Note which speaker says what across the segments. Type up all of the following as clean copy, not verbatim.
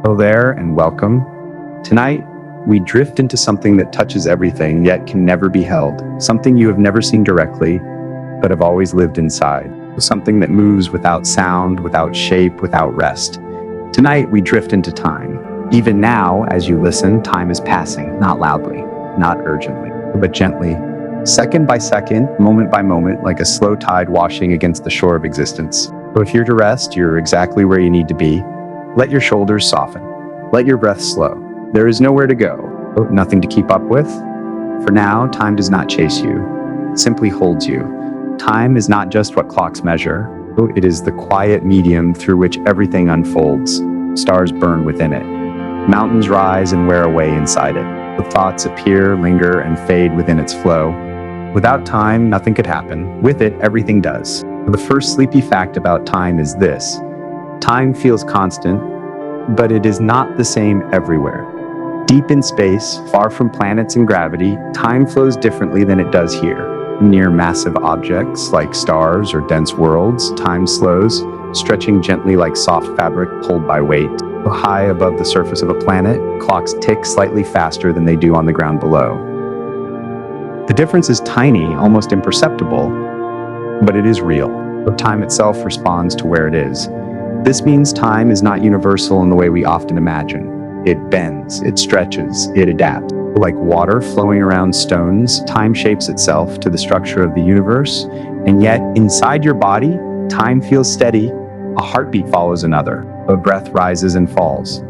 Speaker 1: Hello there and welcome. Tonight, we drift into something that touches everything yet can never be held, something you have never seen directly, but have always lived inside, something that moves without sound, without shape, without rest. Tonight, we drift into time. Even now, as you listen, time is passing, not loudly, not urgently, but gently, second by second, moment by moment, like a slow tide washing against the shore of existence. So if you're to rest, you're exactly where you need to be. Let your shoulders soften. Let your breath slow. There is nowhere to go, nothing to keep up with. For now, time does not chase you. It simply holds you. Time is not just what clocks measure. It is the quiet medium through which everything unfolds. Stars burn within it. Mountains rise and wear away inside it. The thoughts appear, linger, and fade within its flow. Without time, nothing could happen. With it, everything does. The first sleepy fact about time is this. Time feels constant, but it is not the same everywhere. Deep in space, far from planets and gravity, time flows differently than it does here. Near massive objects like stars or dense worlds, time slows, stretching gently like soft fabric pulled by weight. High above the surface of a planet, clocks tick slightly faster than they do on the ground below. The difference is tiny, almost imperceptible, but it is real. Time itself responds to where it is. This means time is not universal in the way we often imagine. It bends, it stretches, it adapts. Like water flowing around stones, time shapes itself to the structure of the universe, and yet inside your body, time feels steady. A heartbeat follows another. A breath rises and falls.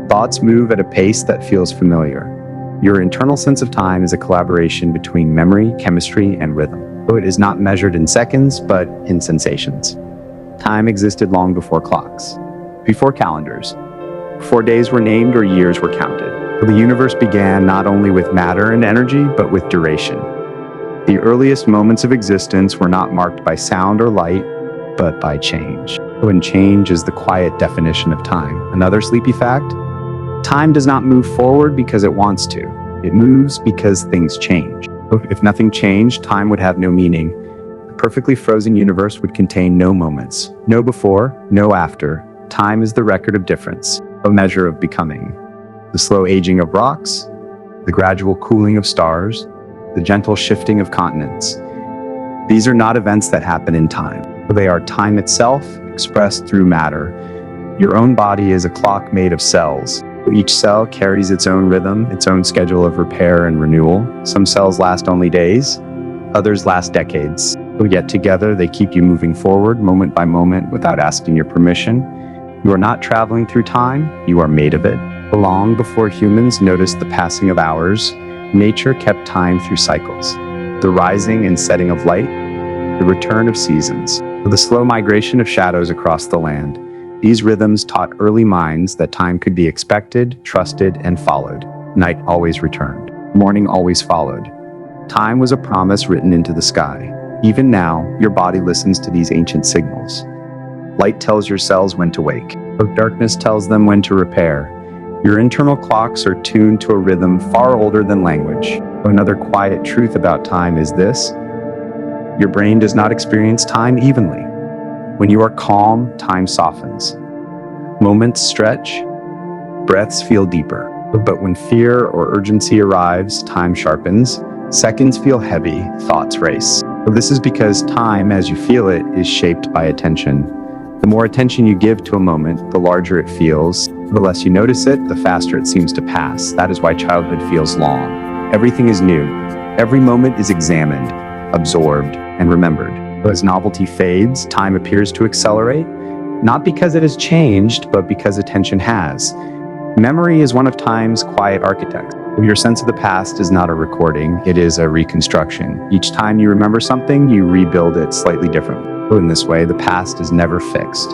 Speaker 1: Thoughts move at a pace that feels familiar. Your internal sense of time is a collaboration between memory, chemistry, and rhythm. So it is not measured in seconds, but in sensations. Time existed long before clocks, before calendars, before days were named or years were counted. The universe began not only with matter and energy, but with duration. The earliest moments of existence were not marked by sound or light, but by change. When change is the quiet definition of time. Another sleepy fact, time does not move forward because it wants to. It moves because things change. If nothing changed, time would have no meaning. A perfectly frozen universe would contain no moments. No before, no after. Time is the record of difference, a measure of becoming. The slow aging of rocks, the gradual cooling of stars, the gentle shifting of continents. These are not events that happen in time. They are time itself, expressed through matter. Your own body is a clock made of cells. Each cell carries its own rhythm, its own schedule of repair and renewal. Some cells last only days, others last decades. Yet together, they keep you moving forward moment by moment without asking your permission. You are not traveling through time, you are made of it. Long before humans noticed the passing of hours, nature kept time through cycles. The rising and setting of light, the return of seasons, the slow migration of shadows across the land. These rhythms taught early minds that time could be expected, trusted, and followed. Night always returned. Morning always followed. Time was a promise written into the sky. Even now, your body listens to these ancient signals. Light tells your cells when to wake. Darkness tells them when to repair. Your internal clocks are tuned to a rhythm far older than language. Another quiet truth about time is this. Your brain does not experience time evenly. When you are calm, time softens. Moments stretch, breaths feel deeper. But when fear or urgency arrives, time sharpens. Seconds feel heavy, thoughts race. This is because time, as you feel it, is shaped by attention. The more attention you give to a moment, the larger it feels. The less you notice it, the faster it seems to pass. That is why childhood feels long. Everything is new. Every moment is examined, absorbed, and remembered. As novelty fades, time appears to accelerate, not because it has changed, but because attention has. Memory is one of time's quiet architects. Your sense of the past is not a recording, it is a reconstruction. Each time you remember something, you rebuild it slightly differently. In this way, the past is never fixed.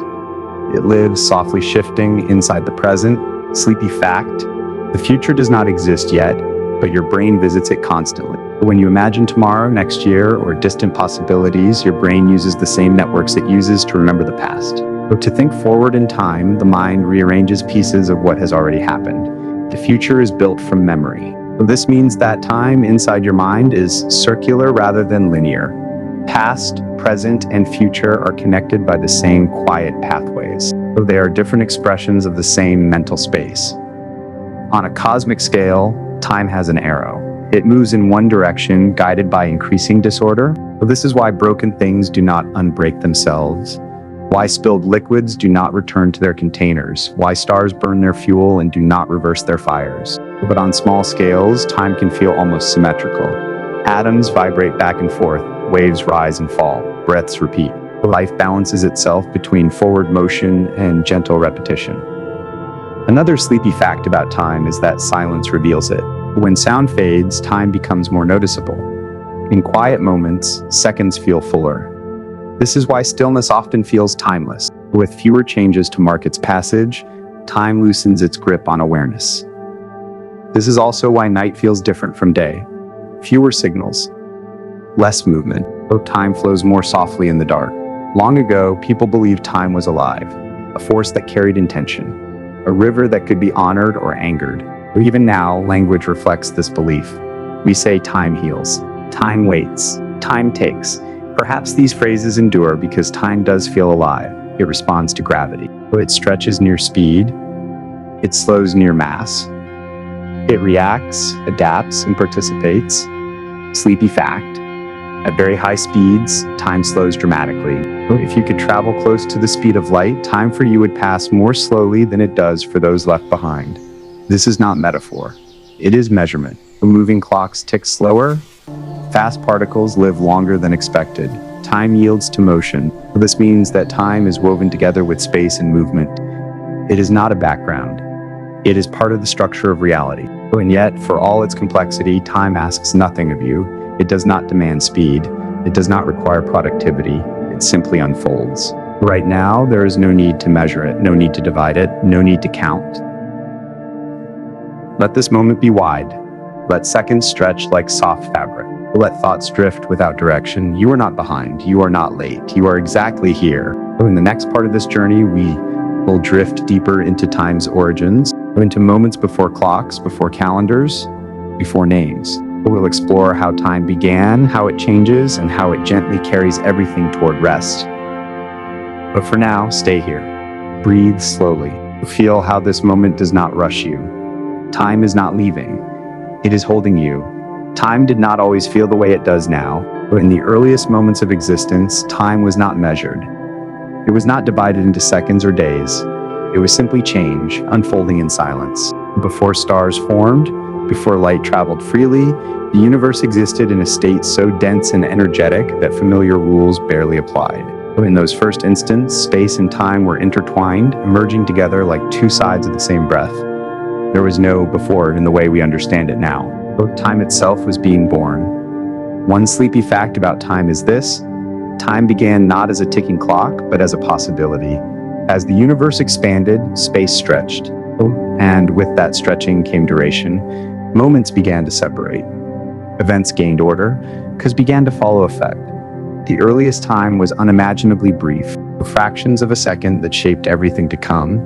Speaker 1: It lives softly shifting inside the present. Sleepy fact, the future does not exist yet, but your brain visits it constantly. When you imagine tomorrow, next year, or distant possibilities, your brain uses the same networks it uses to remember the past. So to think forward in time, the mind rearranges pieces of what has already happened. The future is built from memory. This means that time inside your mind is circular rather than linear. Past, present, and future are connected by the same quiet pathways. though they are different expressions of the same mental space. On a cosmic scale, time has an arrow. It moves in one direction, guided by increasing disorder. This is why broken things do not unbreak themselves, why spilled liquids do not return to their containers, why stars burn their fuel and do not reverse their fires. But on small scales, time can feel almost symmetrical. Atoms vibrate back and forth, waves rise and fall, breaths repeat. Life balances itself between forward motion and gentle repetition. Another sleepy fact about time is that silence reveals it. When sound fades, time becomes more noticeable. In quiet moments, seconds feel fuller. This is why stillness often feels timeless. With fewer changes to mark its passage, time loosens its grip on awareness. This is also why night feels different from day. Fewer signals, less movement, though time flows more softly in the dark. Long ago, people believed time was alive, a force that carried intention, a river that could be honored or angered. Even now, language reflects this belief. We say time heals, time waits, time takes. Perhaps these phrases endure because time does feel alive. It responds to gravity. It stretches near speed. It slows near mass. It reacts, adapts, and participates. Sleepy fact: at very high speeds, time slows dramatically. If you could travel close to the speed of light, time for you would pass more slowly than it does for those left behind. This is not metaphor. It is measurement. Moving clocks tick slower. Fast particles live longer than expected. Time yields to motion. This means that time is woven together with space and movement. It is not a background. It is part of the structure of reality. And yet, for all its complexity, time asks nothing of you. It does not demand speed. It does not require productivity. It simply unfolds. Right now, there is no need to measure it, no need to divide it, no need to count. Let this moment be wide. Let seconds stretch like soft fabric. Let thoughts drift without direction. You are not behind. You are not late. You are exactly here. In the next part of this journey, we will drift deeper into time's origins, into moments before clocks, before calendars, before names. We'll explore how time began, how it changes, and how it gently carries everything toward rest. But for now, stay here. Breathe slowly. Feel how this moment does not rush you. Time is not leaving. It is holding you. Time did not always feel the way it does now, but in the earliest moments of existence, time was not measured. It was not divided into seconds or days. It was simply change, unfolding in silence. Before stars formed, before light traveled freely, the universe existed in a state so dense and energetic that familiar rules barely applied. In those first instants, space and time were intertwined, merging together like two sides of the same breath. There was no before in the way we understand it now. Time itself was being born. One sleepy fact about time is this: time began not as a ticking clock, but as a possibility. As the universe expanded, space stretched. And with that stretching came duration. Moments began to separate. Events gained order, because began to follow effect. The earliest time was unimaginably brief, fractions of a second that shaped everything to come.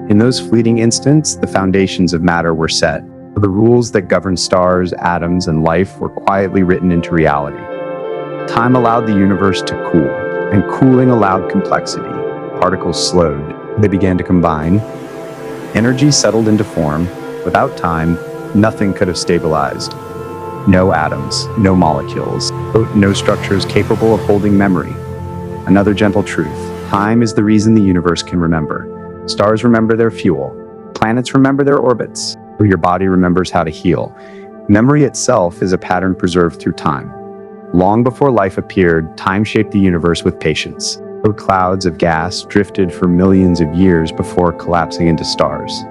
Speaker 1: In those fleeting instants, the foundations of matter were set. The rules that govern stars, atoms, and life were quietly written into reality. Time allowed the universe to cool, and cooling allowed complexity. Particles slowed. They began to combine. Energy settled into form. Without time, nothing could have stabilized. No atoms, no molecules, no structures capable of holding memory. Another gentle truth: time is the reason the universe can remember. Stars remember their fuel. Planets remember their orbits. Your body remembers how to heal. Memory itself is a pattern preserved through time. Long before life appeared, time shaped the universe with patience. Clouds of gas drifted for millions of years before collapsing into stars.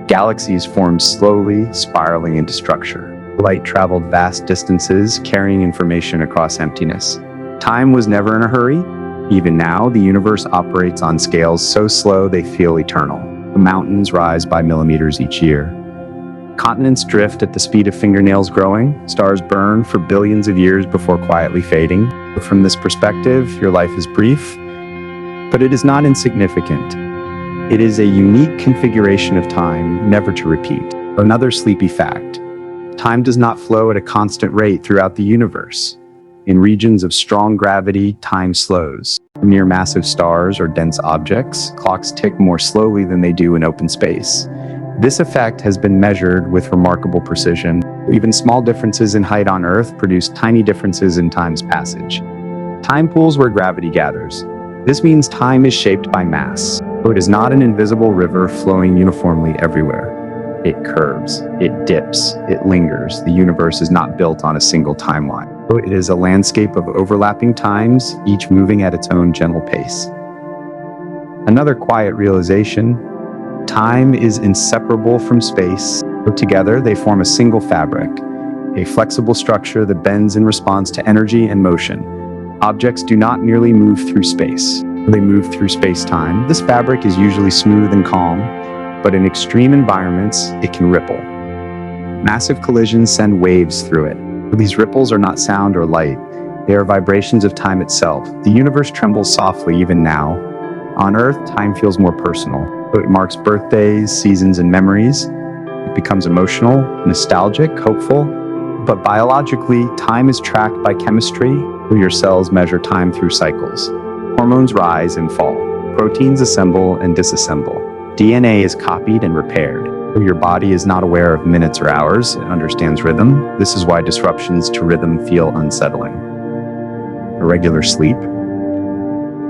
Speaker 1: Galaxies formed slowly, spiraling into structure. Light traveled vast distances, carrying information across emptiness. Time was never in a hurry. Even now, the universe operates on scales so slow they feel eternal. The mountains rise by millimeters each year. Continents drift at the speed of fingernails growing. Stars burn for billions of years before quietly fading. From this perspective, your life is brief, but it is not insignificant. It is a unique configuration of time, never to repeat. Another sleepy fact: time does not flow at a constant rate throughout the universe. In regions of strong gravity, time slows. Near massive stars or dense objects, clocks tick more slowly than they do in open space. This effect has been measured with remarkable precision. Even small differences in height on Earth produce tiny differences in time's passage. Time pools where gravity gathers. This means time is shaped by mass. It is not an invisible river flowing uniformly everywhere. It curves, it dips, it lingers. The universe is not built on a single timeline. It is a landscape of overlapping times, each moving at its own gentle pace. Another quiet realization: time is inseparable from space. Together, they form a single fabric, a flexible structure that bends in response to energy and motion. Objects do not merely move through space. They move through space-time. This fabric is usually smooth and calm, but in extreme environments, it can ripple. Massive collisions send waves through it. These ripples are not sound or light. They are vibrations of time itself. The universe trembles softly even now. On Earth, time feels more personal. It marks birthdays, seasons, and memories. It becomes emotional, nostalgic, hopeful. But biologically, time is tracked by chemistry. Your cells measure time through cycles. Hormones rise and fall. Proteins assemble and disassemble. DNA is copied and repaired. Your body is not aware of minutes or hours. It understands rhythm. This is why disruptions to rhythm feel unsettling. Irregular sleep,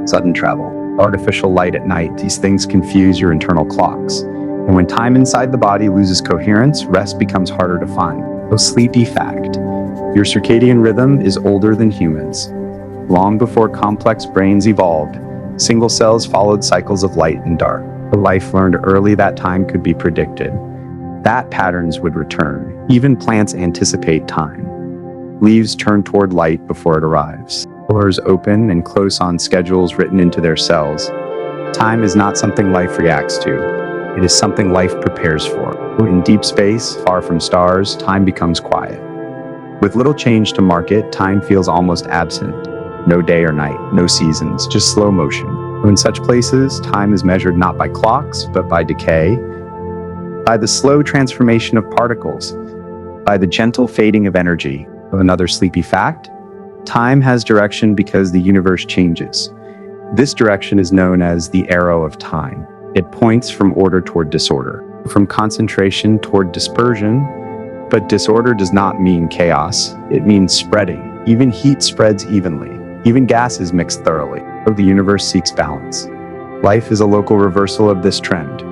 Speaker 1: sudden travel, artificial light at night. These things confuse your internal clocks. And when time inside the body loses coherence, rest becomes harder to find. A sleepy fact: your circadian rhythm is older than humans. Long before complex brains evolved, single cells followed cycles of light and dark. Life learned early that time could be predicted, that patterns would return. Even plants anticipate time. Leaves turn toward light before it arrives. Doors open and close on schedules written into their cells. Time is not something life reacts to. It is something life prepares for. In deep space, far from stars, time becomes quiet. With little change to mark it, time feels almost absent. No day or night, no seasons, just slow motion. In such places, time is measured not by clocks, but by decay, by the slow transformation of particles, by the gentle fading of energy. Another sleepy fact: time has direction because the universe changes. This direction is known as the arrow of time. It points from order toward disorder, from concentration toward dispersion, but disorder does not mean chaos. It means spreading. Even heat spreads evenly. Even gas is mixed thoroughly. The universe seeks balance. Life is a local reversal of this trend.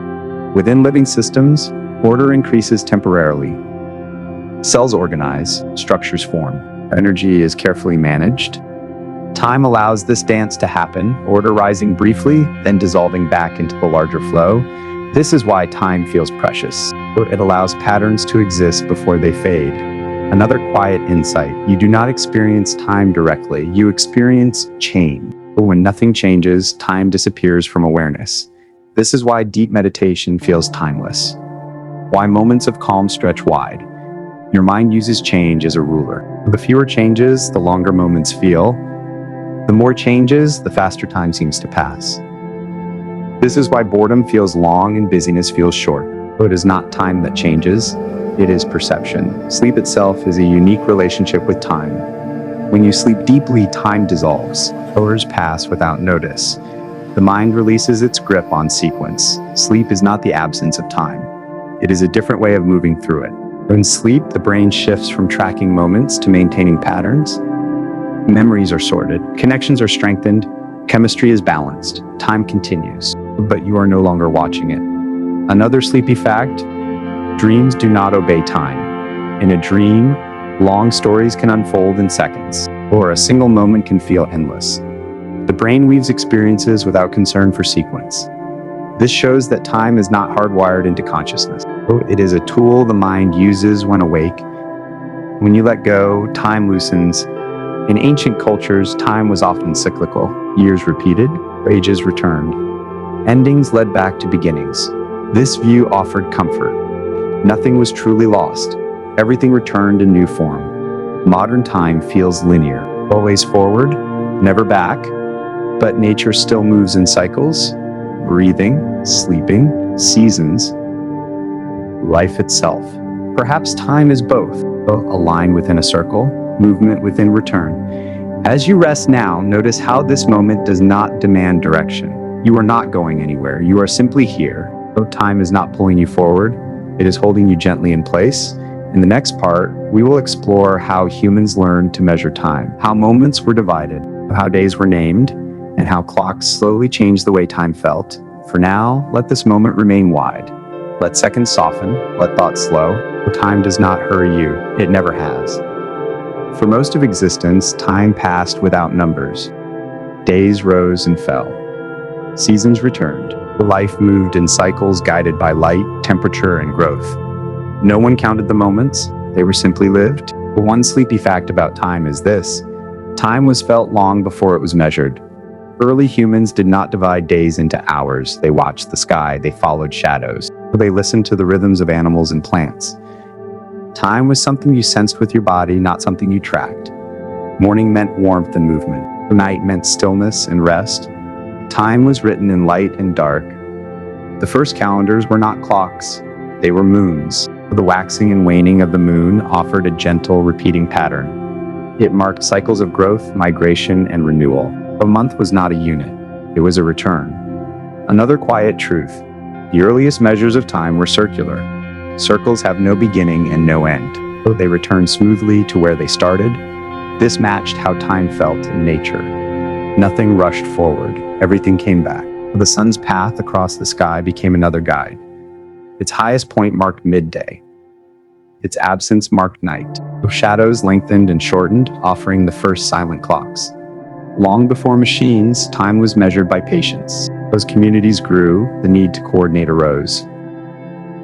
Speaker 1: Within living systems, order increases temporarily. Cells organize, structures form. Energy is carefully managed. Time allows this dance to happen, order rising briefly, then dissolving back into the larger flow. This is why time feels precious. It allows patterns to exist before they fade. Another quiet insight: you do not experience time directly, you experience change. But when nothing changes, time disappears from awareness. This is why deep meditation feels timeless. Why moments of calm stretch wide. Your mind uses change as a ruler. The fewer changes, the longer moments feel. The more changes, the faster time seems to pass. This is why boredom feels long and busyness feels short. It is not time that changes, it is perception. Sleep itself is a unique relationship with time. When you sleep deeply, time dissolves. Hours pass without notice. The mind releases its grip on sequence. Sleep is not the absence of time. It is a different way of moving through it. In sleep, the brain shifts from tracking moments to maintaining patterns. Memories are sorted, connections are strengthened, chemistry is balanced, time continues, but you are no longer watching it. Another sleepy fact: dreams do not obey time. In a dream, long stories can unfold in seconds, or a single moment can feel endless. The brain weaves experiences without concern for sequence. This shows that time is not hardwired into consciousness. It is a tool the mind uses when awake. When you let go, time loosens. In ancient cultures, time was often cyclical. Years repeated, ages returned. Endings led back to beginnings. This view offered comfort. Nothing was truly lost. Everything returned in new form. Modern time feels linear, always forward, never back, but nature still moves in cycles, breathing, sleeping, seasons, life itself. Perhaps time is both, a line within a circle, movement within return. As you rest now, notice how this moment does not demand direction. You are not going anywhere. You are simply here. Time is not pulling you forward. It is holding you gently in place. In the next part, we will explore how humans learned to measure time, how moments were divided, how days were named, and how clocks slowly changed the way time felt. For now, let this moment remain wide. Let seconds soften, let thoughts slow. Time does not hurry you. It never has. For most of existence, time passed without numbers. Days rose and fell. Seasons returned. Life moved in cycles guided by light, temperature, and growth. No one counted the moments. They were simply lived. The one sleepy fact about time is this: time was felt long before it was measured. Early humans did not divide days into hours. They watched the sky. They followed shadows. They listened to the rhythms of animals and plants. Time was something you sensed with your body, not something you tracked. Morning meant warmth and movement. Night meant stillness and rest. Time was written in light and dark. The first calendars were not clocks. They were moons. The waxing and waning of the moon offered a gentle, repeating pattern. It marked cycles of growth, migration, and renewal. A month was not a unit. It was a return. Another quiet truth: the earliest measures of time were circular. Circles have no beginning and no end. They return smoothly to where they started. This matched how time felt in nature. Nothing rushed forward. Everything came back. The sun's path across the sky became another guide. Its highest point marked midday. Its absence marked night. Shadows lengthened and shortened, offering the first silent clocks. Long before machines, time was measured by patience. As communities grew, the need to coordinate arose.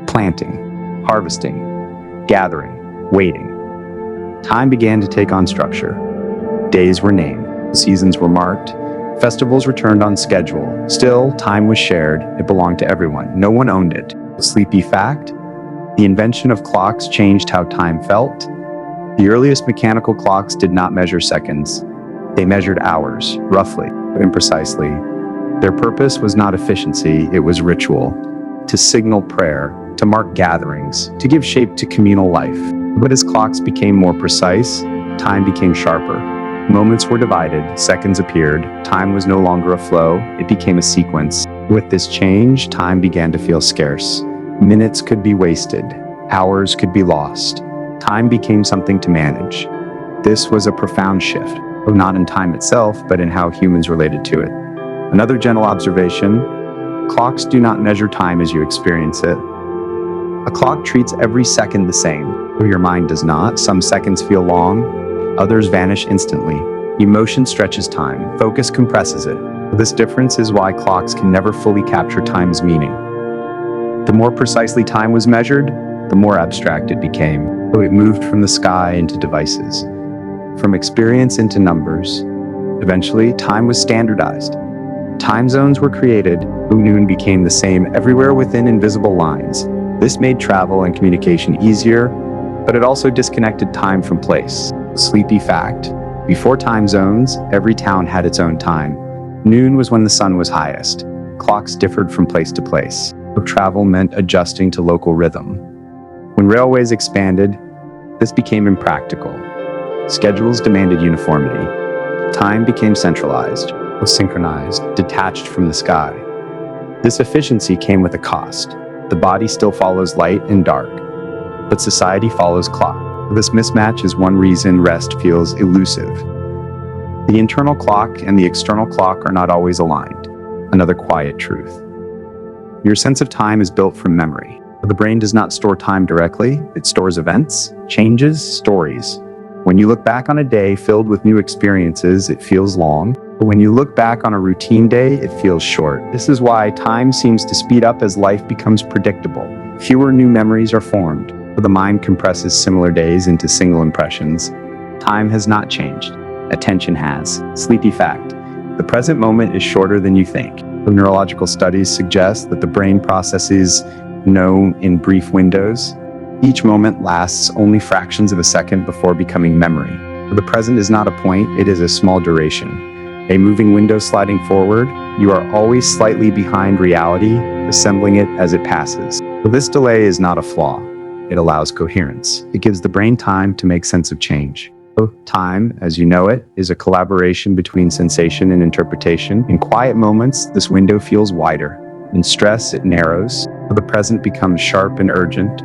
Speaker 1: Planting, harvesting, gathering, waiting. Time began to take on structure. Days were named, seasons were marked, festivals returned on schedule. Still, time was shared. It belonged to everyone. No one owned it. A sleepy fact: the invention of clocks changed how time felt. The earliest mechanical clocks did not measure seconds. They measured hours, roughly, imprecisely. Their purpose was not efficiency, it was ritual. To signal prayer, to mark gatherings, to give shape to communal life. But as clocks became more precise, time became sharper. Moments were divided, seconds appeared, time was no longer a flow, it became a sequence. With this change, time began to feel scarce. Minutes could be wasted, hours could be lost. Time became something to manage. This was a profound shift, not in time itself, but in how humans related to it. Another gentle observation: clocks do not measure time as you experience it. A clock treats every second the same. Your mind does not. Some seconds feel long, others vanish instantly. Emotion stretches time, focus compresses it. This difference is why clocks can never fully capture time's meaning. The more precisely time was measured, the more abstract it became. It moved from the sky into devices, from experience into numbers. Eventually, time was standardized. Time zones were created. Noon became the same everywhere within invisible lines. This made travel and communication easier, but it also disconnected time from place. Sleepy fact: before time zones, every town had its own time. Noon was when the sun was highest. Clocks differed from place to place. Travel meant adjusting to local rhythm. When railways expanded, this became impractical. Schedules demanded uniformity. Time became centralized, synchronized, detached from the sky. This efficiency came with a cost. The body still follows light and dark, but society follows clock. This mismatch is one reason rest feels elusive. The internal clock and the external clock are not always aligned. Another quiet truth: your sense of time is built from memory. The brain does not store time directly. It stores events, changes, stories. When you look back on a day filled with new experiences, it feels long. But when you look back on a routine day, it feels short. This is why time seems to speed up as life becomes predictable. Fewer new memories are formed. The mind compresses similar days into single impressions. Time has not changed. Attention has. Sleepy fact: the present moment is shorter than you think. Neurological studies suggest that the brain processes known in brief windows. Each moment lasts only fractions of a second before becoming memory. The present is not a point, it is a small duration. A moving window sliding forward, you are always slightly behind reality, assembling it as it passes. This delay is not a flaw. It allows coherence. It gives the brain time to make sense of change. Time, as you know it, is a collaboration between sensation and interpretation. In quiet moments, this window feels wider. In stress, it narrows. The present becomes sharp and urgent.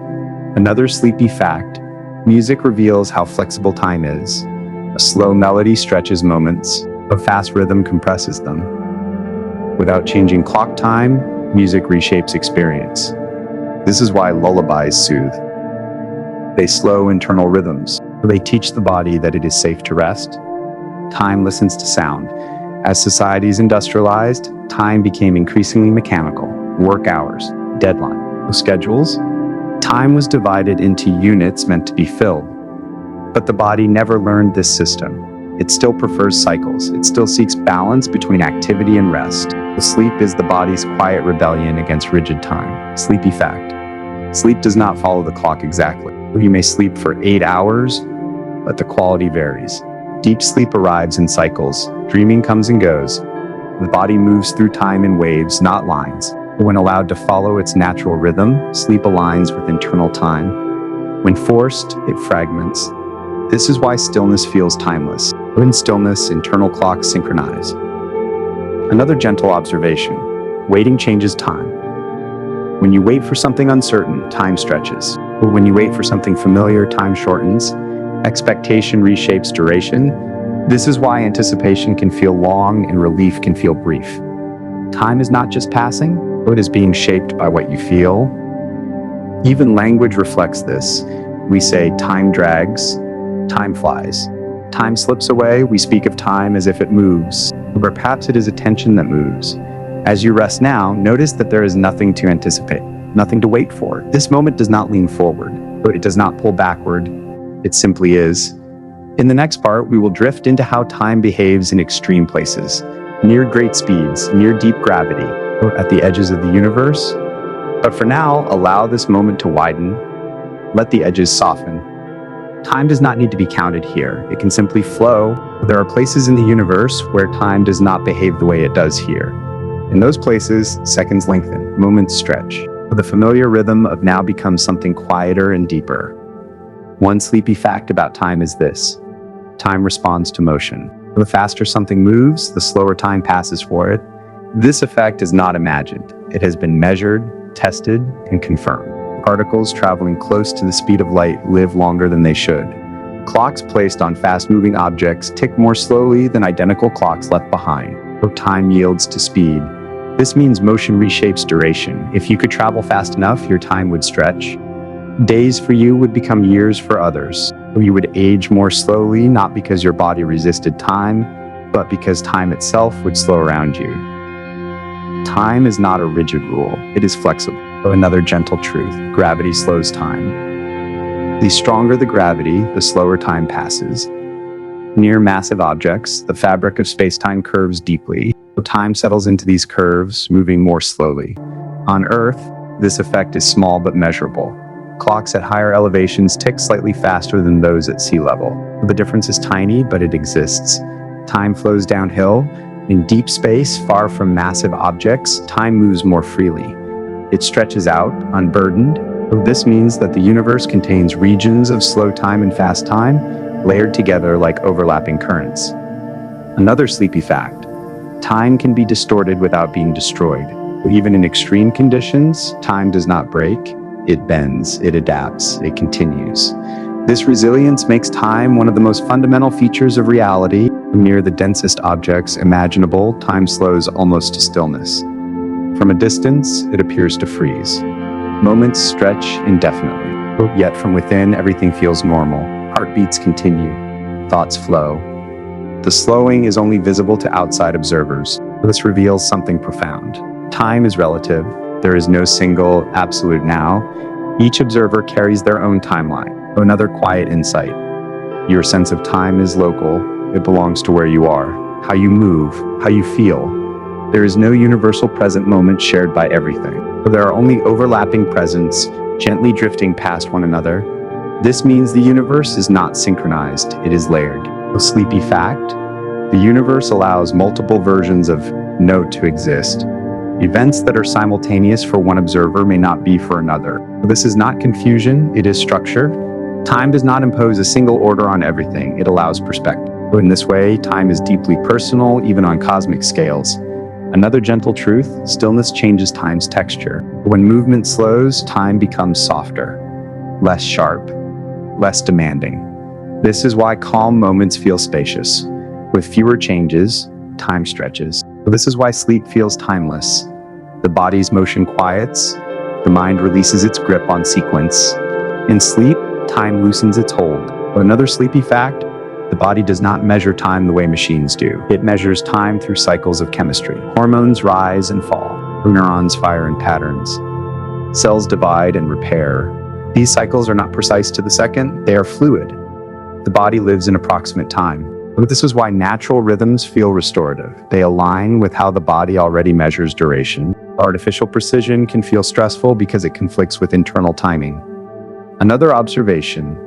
Speaker 1: Another sleepy fact: music reveals how flexible time is. A slow melody stretches moments. A fast rhythm compresses them. Without changing clock time, music reshapes experience. This is why lullabies soothe. They slow internal rhythms. They teach the body that it is safe to rest. Time listens to sound. As societies industrialized, time became increasingly mechanical. Work hours, deadline, schedules. Time was divided into units meant to be filled. But the body never learned this system. It still prefers cycles. It still seeks balance between activity and rest. Sleep is the body's quiet rebellion against rigid time. Sleepy fact: sleep does not follow the clock exactly. You may sleep for 8 hours, but the quality varies. Deep sleep arrives in cycles. Dreaming comes and goes. The body moves through time in waves, not lines. When allowed to follow its natural rhythm, sleep aligns with internal time. When forced, it fragments. This is why stillness feels timeless. In stillness, internal clocks synchronize. Another gentle observation: waiting changes time. When you wait for something uncertain, time stretches. But when you wait for something familiar, time shortens. Expectation reshapes duration. This is why anticipation can feel long and relief can feel brief. Time is not just passing, but is being shaped by what you feel. Even language reflects this. We say time drags, time flies. Time slips away. We speak of time as if it moves, or perhaps it is attention that moves. As you rest now, notice that there is nothing to anticipate, nothing to wait for. This moment does not lean forward, but it does not pull backward. It simply is. In the next part, we will drift into how time behaves in extreme places, near great speeds, near deep gravity, or at the edges of the universe. But for now, allow this moment to widen. Let the edges soften. Time does not need to be counted here. It can simply flow. There are places in the universe where time does not behave the way it does here. In those places, seconds lengthen, moments stretch. The familiar rhythm of now becomes something quieter and deeper. One sleepy fact about time is this: time responds to motion. The faster something moves, the slower time passes for it. This effect is not imagined. It has been measured, tested, and confirmed. Particles traveling close to the speed of light live longer than they should. Clocks placed on fast-moving objects tick more slowly than identical clocks left behind. Time yields to speed. This means motion reshapes duration. If you could travel fast enough, your time would stretch. Days for you would become years for others. You would age more slowly, not because your body resisted time, but because time itself would slow around you. Time is not a rigid rule. It is flexible. Another gentle truth: gravity slows time. The stronger the gravity, the slower time passes. Near massive objects, the fabric of space-time curves deeply. Time settles into these curves, moving more slowly. On Earth, this effect is small but measurable. Clocks at higher elevations tick slightly faster than those at sea level. The difference is tiny, but it exists. Time flows downhill. In deep space, far from massive objects, time moves more freely. It stretches out, unburdened. This means that the universe contains regions of slow time and fast time, layered together like overlapping currents. Another sleepy fact: time can be distorted without being destroyed. Even in extreme conditions, time does not break. It bends, it adapts, it continues. This resilience makes time one of the most fundamental features of reality. Near the densest objects imaginable, time slows almost to stillness. From a distance, it appears to freeze. Moments stretch indefinitely, yet from within, everything feels normal. Heartbeats continue, thoughts flow. The slowing is only visible to outside observers. This reveals something profound. Time is relative. There is no single, absolute now. Each observer carries their own timeline. Another quiet insight: your sense of time is local. It belongs to where you are, how you move, how you feel. There is no universal present moment shared by everything. There are only overlapping presents, gently drifting past one another. This means the universe is not synchronized, it is layered. A sleepy fact: the universe allows multiple versions of no to exist. Events that are simultaneous for one observer may not be for another. This is not confusion, it is structure. Time does not impose a single order on everything, it allows perspective. In this way, time is deeply personal, even on cosmic scales. Another gentle truth, stillness changes time's texture. When movement slows, time becomes softer, less sharp, less demanding. This is why calm moments feel spacious. With fewer changes, time stretches. This is why sleep feels timeless. The body's motion quiets, the mind releases its grip on sequence. In sleep, time loosens its hold. Another sleepy fact, the body does not measure time the way machines do. It measures time through cycles of chemistry. Hormones rise and fall. Neurons fire in patterns. Cells divide and repair. These cycles are not precise to the second, they are fluid. The body lives in approximate time. But this is why natural rhythms feel restorative. They align with how the body already measures duration. Artificial precision can feel stressful because it conflicts with internal timing. Another observation,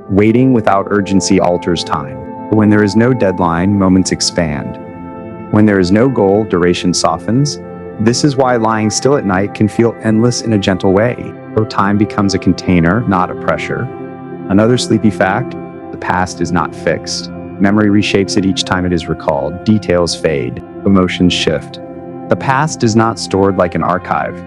Speaker 1: waiting without urgency alters time. When there is no deadline, moments expand. When there is no goal, duration softens. This is why lying still at night can feel endless in a gentle way. So time becomes a container, not a pressure. Another sleepy fact, the past is not fixed. Memory reshapes it each time it is recalled. Details fade. Emotions shift. The past is not stored like an archive.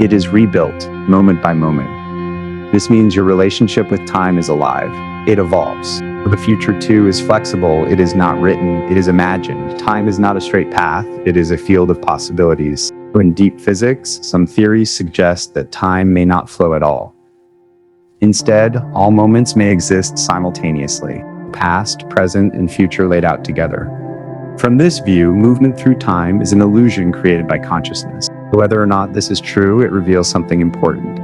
Speaker 1: It is rebuilt, moment by moment. This means your relationship with time is alive. It evolves. The future too is flexible. It is not written, it is imagined. Time is not a straight path. It is a field of possibilities. In deep physics, some theories suggest that time may not flow at all. Instead, all moments may exist simultaneously. Past, present, and future laid out together. From this view, movement through time is an illusion created by consciousness. Whether or not this is true, it reveals something important.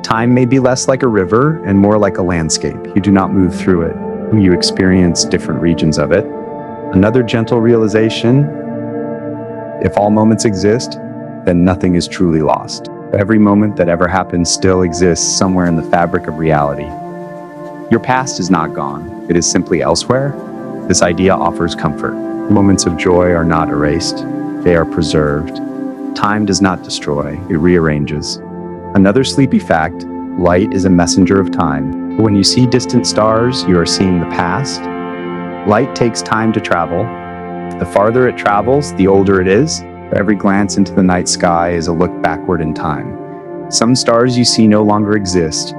Speaker 1: Time may be less like a river and more like a landscape. You do not move through it. You experience different regions of it. Another gentle realization, if all moments exist, then nothing is truly lost. Every moment that ever happened still exists somewhere in the fabric of reality. Your past is not gone. It is simply elsewhere. This idea offers comfort. Moments of joy are not erased. They are preserved. Time does not destroy. It rearranges. Another sleepy fact, light is a messenger of time. When you see distant stars, you are seeing the past. Light takes time to travel. The farther it travels, the older it is. Every glance into the night sky is a look backward in time. Some stars you see no longer exist.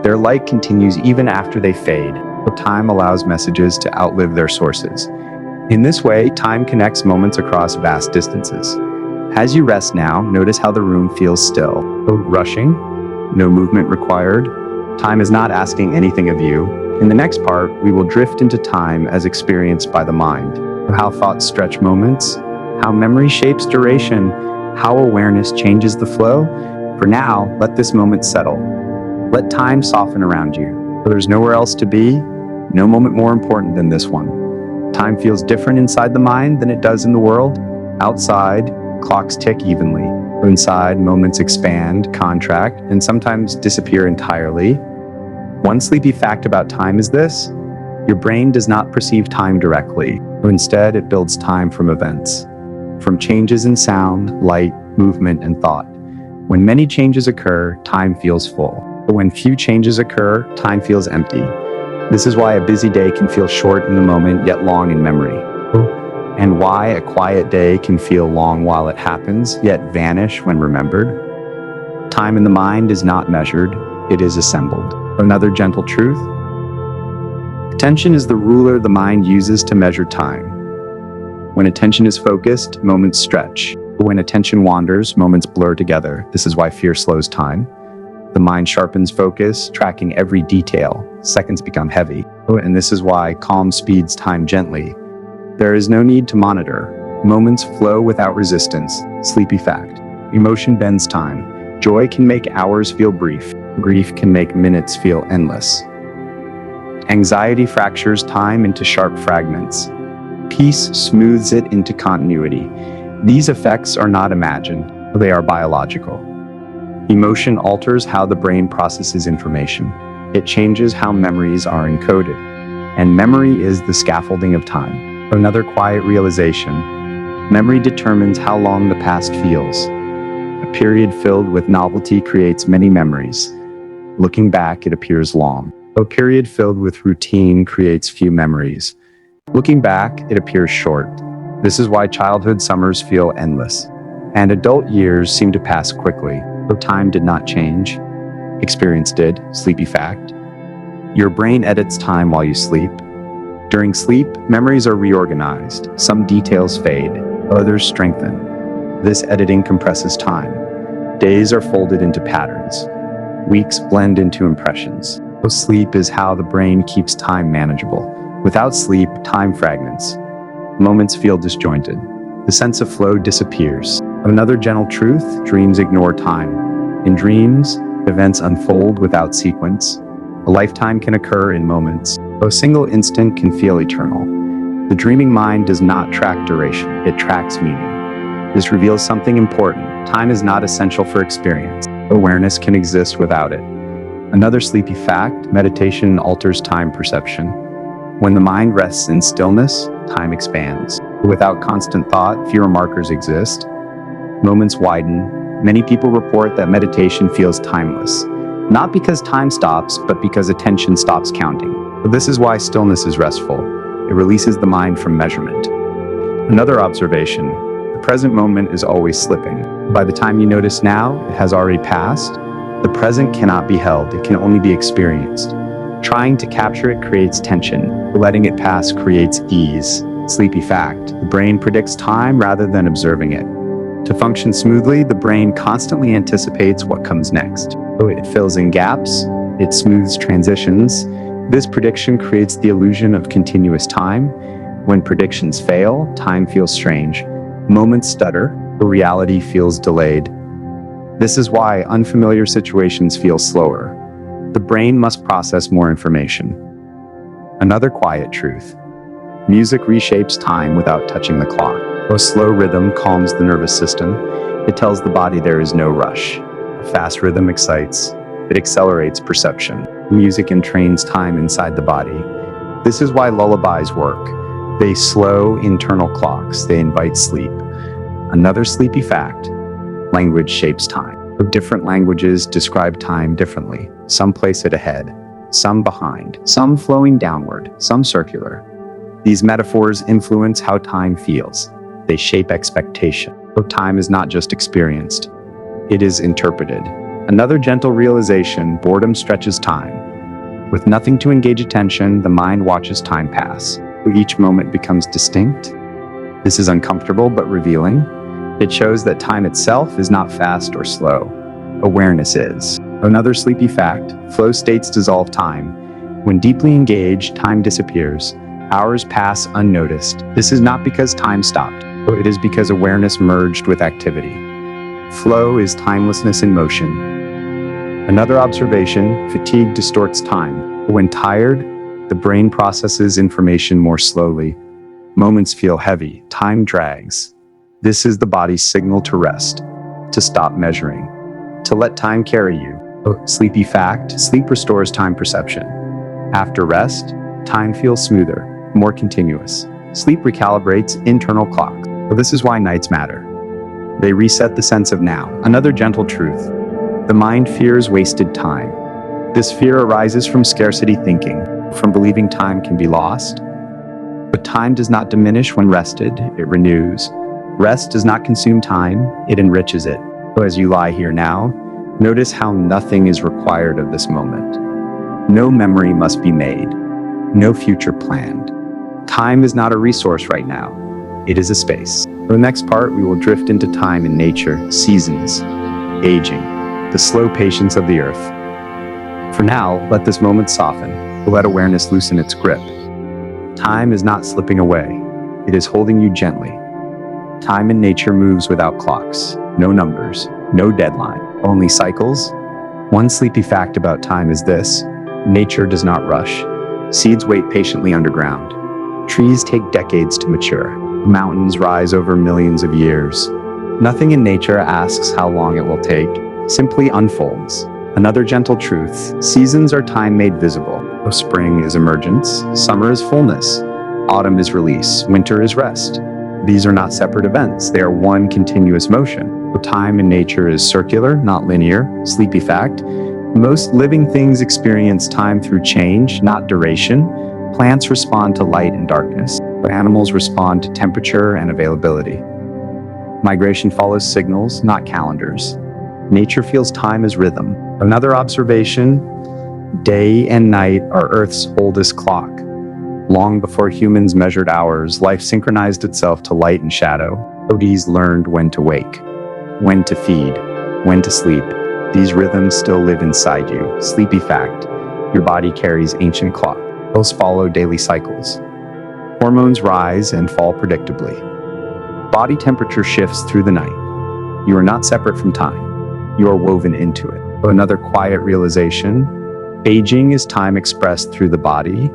Speaker 1: Their light continues even after they fade. Time allows messages to outlive their sources. In this way, time connects moments across vast distances. As you rest now, notice how the room feels still. No rushing, no movement required. Time is not asking anything of you. In the next part, we will drift into time as experienced by the mind. How thoughts stretch moments, how memory shapes duration, how awareness changes the flow. For now, let this moment settle. Let time soften around you. There's nowhere else to be, no moment more important than this one. Time feels different inside the mind than it does in the world. Outside, clocks tick evenly. Inside, moments expand, contract, and sometimes disappear entirely. One sleepy fact about time is this: your brain does not perceive time directly. Instead, it builds time from events, from changes in sound, light, movement, and thought. When many changes occur, time feels full. But when few changes occur, time feels empty. This is why a busy day can feel short in the moment, yet long in memory. And why a quiet day can feel long while it happens, yet vanish when remembered. Time in the mind is not measured, it is assembled. Another gentle truth: attention is the ruler the mind uses to measure time. When attention is focused, moments stretch. When attention wanders, moments blur together. This is why fear slows time. The mind sharpens focus, tracking every detail. Seconds become heavy. And this is why calm speeds time gently. There is no need to monitor. Moments flow without resistance. Sleepy fact: emotion bends time. Joy can make hours feel brief. Grief can make minutes feel endless. Anxiety fractures time into sharp fragments. Peace smooths it into continuity. These effects are not imagined. They are biological. Emotion alters how the brain processes information. It changes how memories are encoded. And memory is the scaffolding of time. Another quiet realization: memory determines how long the past feels. A period filled with novelty creates many memories. Looking back, it appears long. A period filled with routine creates few memories. Looking back, it appears short. This is why childhood summers feel endless, and adult years seem to pass quickly. Though time did not change, experience did. Sleepy fact. Your brain edits time while you sleep. During sleep, memories are reorganized. Some details fade, others strengthen. This editing compresses time. Days are folded into patterns. Weeks blend into impressions. Sleep is how the brain keeps time manageable. Without sleep, time fragments. Moments feel disjointed. The sense of flow disappears. Another gentle truth, dreams ignore time. In dreams, events unfold without sequence. A lifetime can occur in moments. A single instant can feel eternal. The dreaming mind does not track duration, it tracks meaning. This reveals something important. Time is not essential for experience. Awareness can exist without it. Another sleepy fact, meditation alters time perception. When the mind rests in stillness, time expands. Without constant thought, fewer markers exist. Moments widen. Many people report that meditation feels timeless. Not because time stops, but because attention stops counting. But this is why stillness is restful. It releases the mind from measurement. Another observation, the present moment is always slipping. By the time you notice now, it has already passed. The present cannot be held, it can only be experienced. Trying to capture it creates tension. Letting it pass creates ease. Sleepy fact, the brain predicts time rather than observing it. To function smoothly, the brain constantly anticipates what comes next. It fills in gaps, it smooths transitions. This prediction creates the illusion of continuous time. When predictions fail, time feels strange. Moments stutter, reality feels delayed. This is why unfamiliar situations feel slower. The brain must process more information. Another quiet truth. Music reshapes time without touching the clock. A slow rhythm calms the nervous system. It tells the body there is no rush. A fast rhythm excites. It accelerates perception. Music entrains time inside the body. This is why lullabies work. They slow internal clocks. They invite sleep. Another sleepy fact. Language shapes time. Different languages describe time differently. Some place it ahead, some behind, some flowing downward, some circular. These metaphors influence how time feels. They shape expectation. So time is not just experienced, it is interpreted. Another gentle realization, boredom stretches time. With nothing to engage attention, the mind watches time pass. Each moment becomes distinct. This is uncomfortable but revealing. It shows that time itself is not fast or slow. Awareness is. Another sleepy fact, flow states dissolve time. When deeply engaged, time disappears. Hours pass unnoticed. This is not because time stopped. It is because awareness merged with activity. Flow is timelessness in motion. Another observation, fatigue distorts time. When tired, the brain processes information more slowly. Moments feel heavy, time drags. This is the body's signal to rest, to stop measuring, to let time carry you. Sleepy fact, sleep restores time perception. After rest, time feels smoother, more continuous. Sleep recalibrates internal clocks. This is why nights matter. They reset the sense of now. Another gentle truth, the mind fears wasted time. This fear arises from scarcity thinking, from believing time can be lost. But time does not diminish when rested, it renews. Rest does not consume time, it enriches it. So as you lie here now, notice how nothing is required of this moment. No memory must be made, no future planned. Time is not a resource right now, it is a space. For the next part, we will drift into time in nature, seasons, aging, the slow patience of the earth. For now, let this moment soften, let awareness loosen its grip. Time is not slipping away, it is holding you gently. Time in nature moves without clocks, no numbers, no deadline, only cycles. One sleepy fact about time is this: nature does not rush. Seeds wait patiently underground. Trees take decades to mature. Mountains rise over millions of years. Nothing in nature asks how long it will take, simply unfolds. Another gentle truth, seasons are time made visible. Spring is emergence, summer is fullness, autumn is release, winter is rest. These are not separate events, they are one continuous motion. Time in nature is circular, not linear. Sleepy fact, Most living things experience time through change, not duration. Plants respond to light and darkness, but animals respond to temperature and availability. Migration follows signals, not calendars. Nature feels time as rhythm. Another observation: day and night are Earth's oldest clock. Long before humans measured hours, life synchronized itself to light and shadow. Yogis learned when to wake, when to feed, when to sleep. These rhythms still live inside you. Sleepy fact: your body carries ancient clock. Those follow daily cycles. Hormones rise and fall predictably. Body temperature shifts through the night. You are not separate from time. You are woven into it. Another quiet realization: aging is time expressed through the body.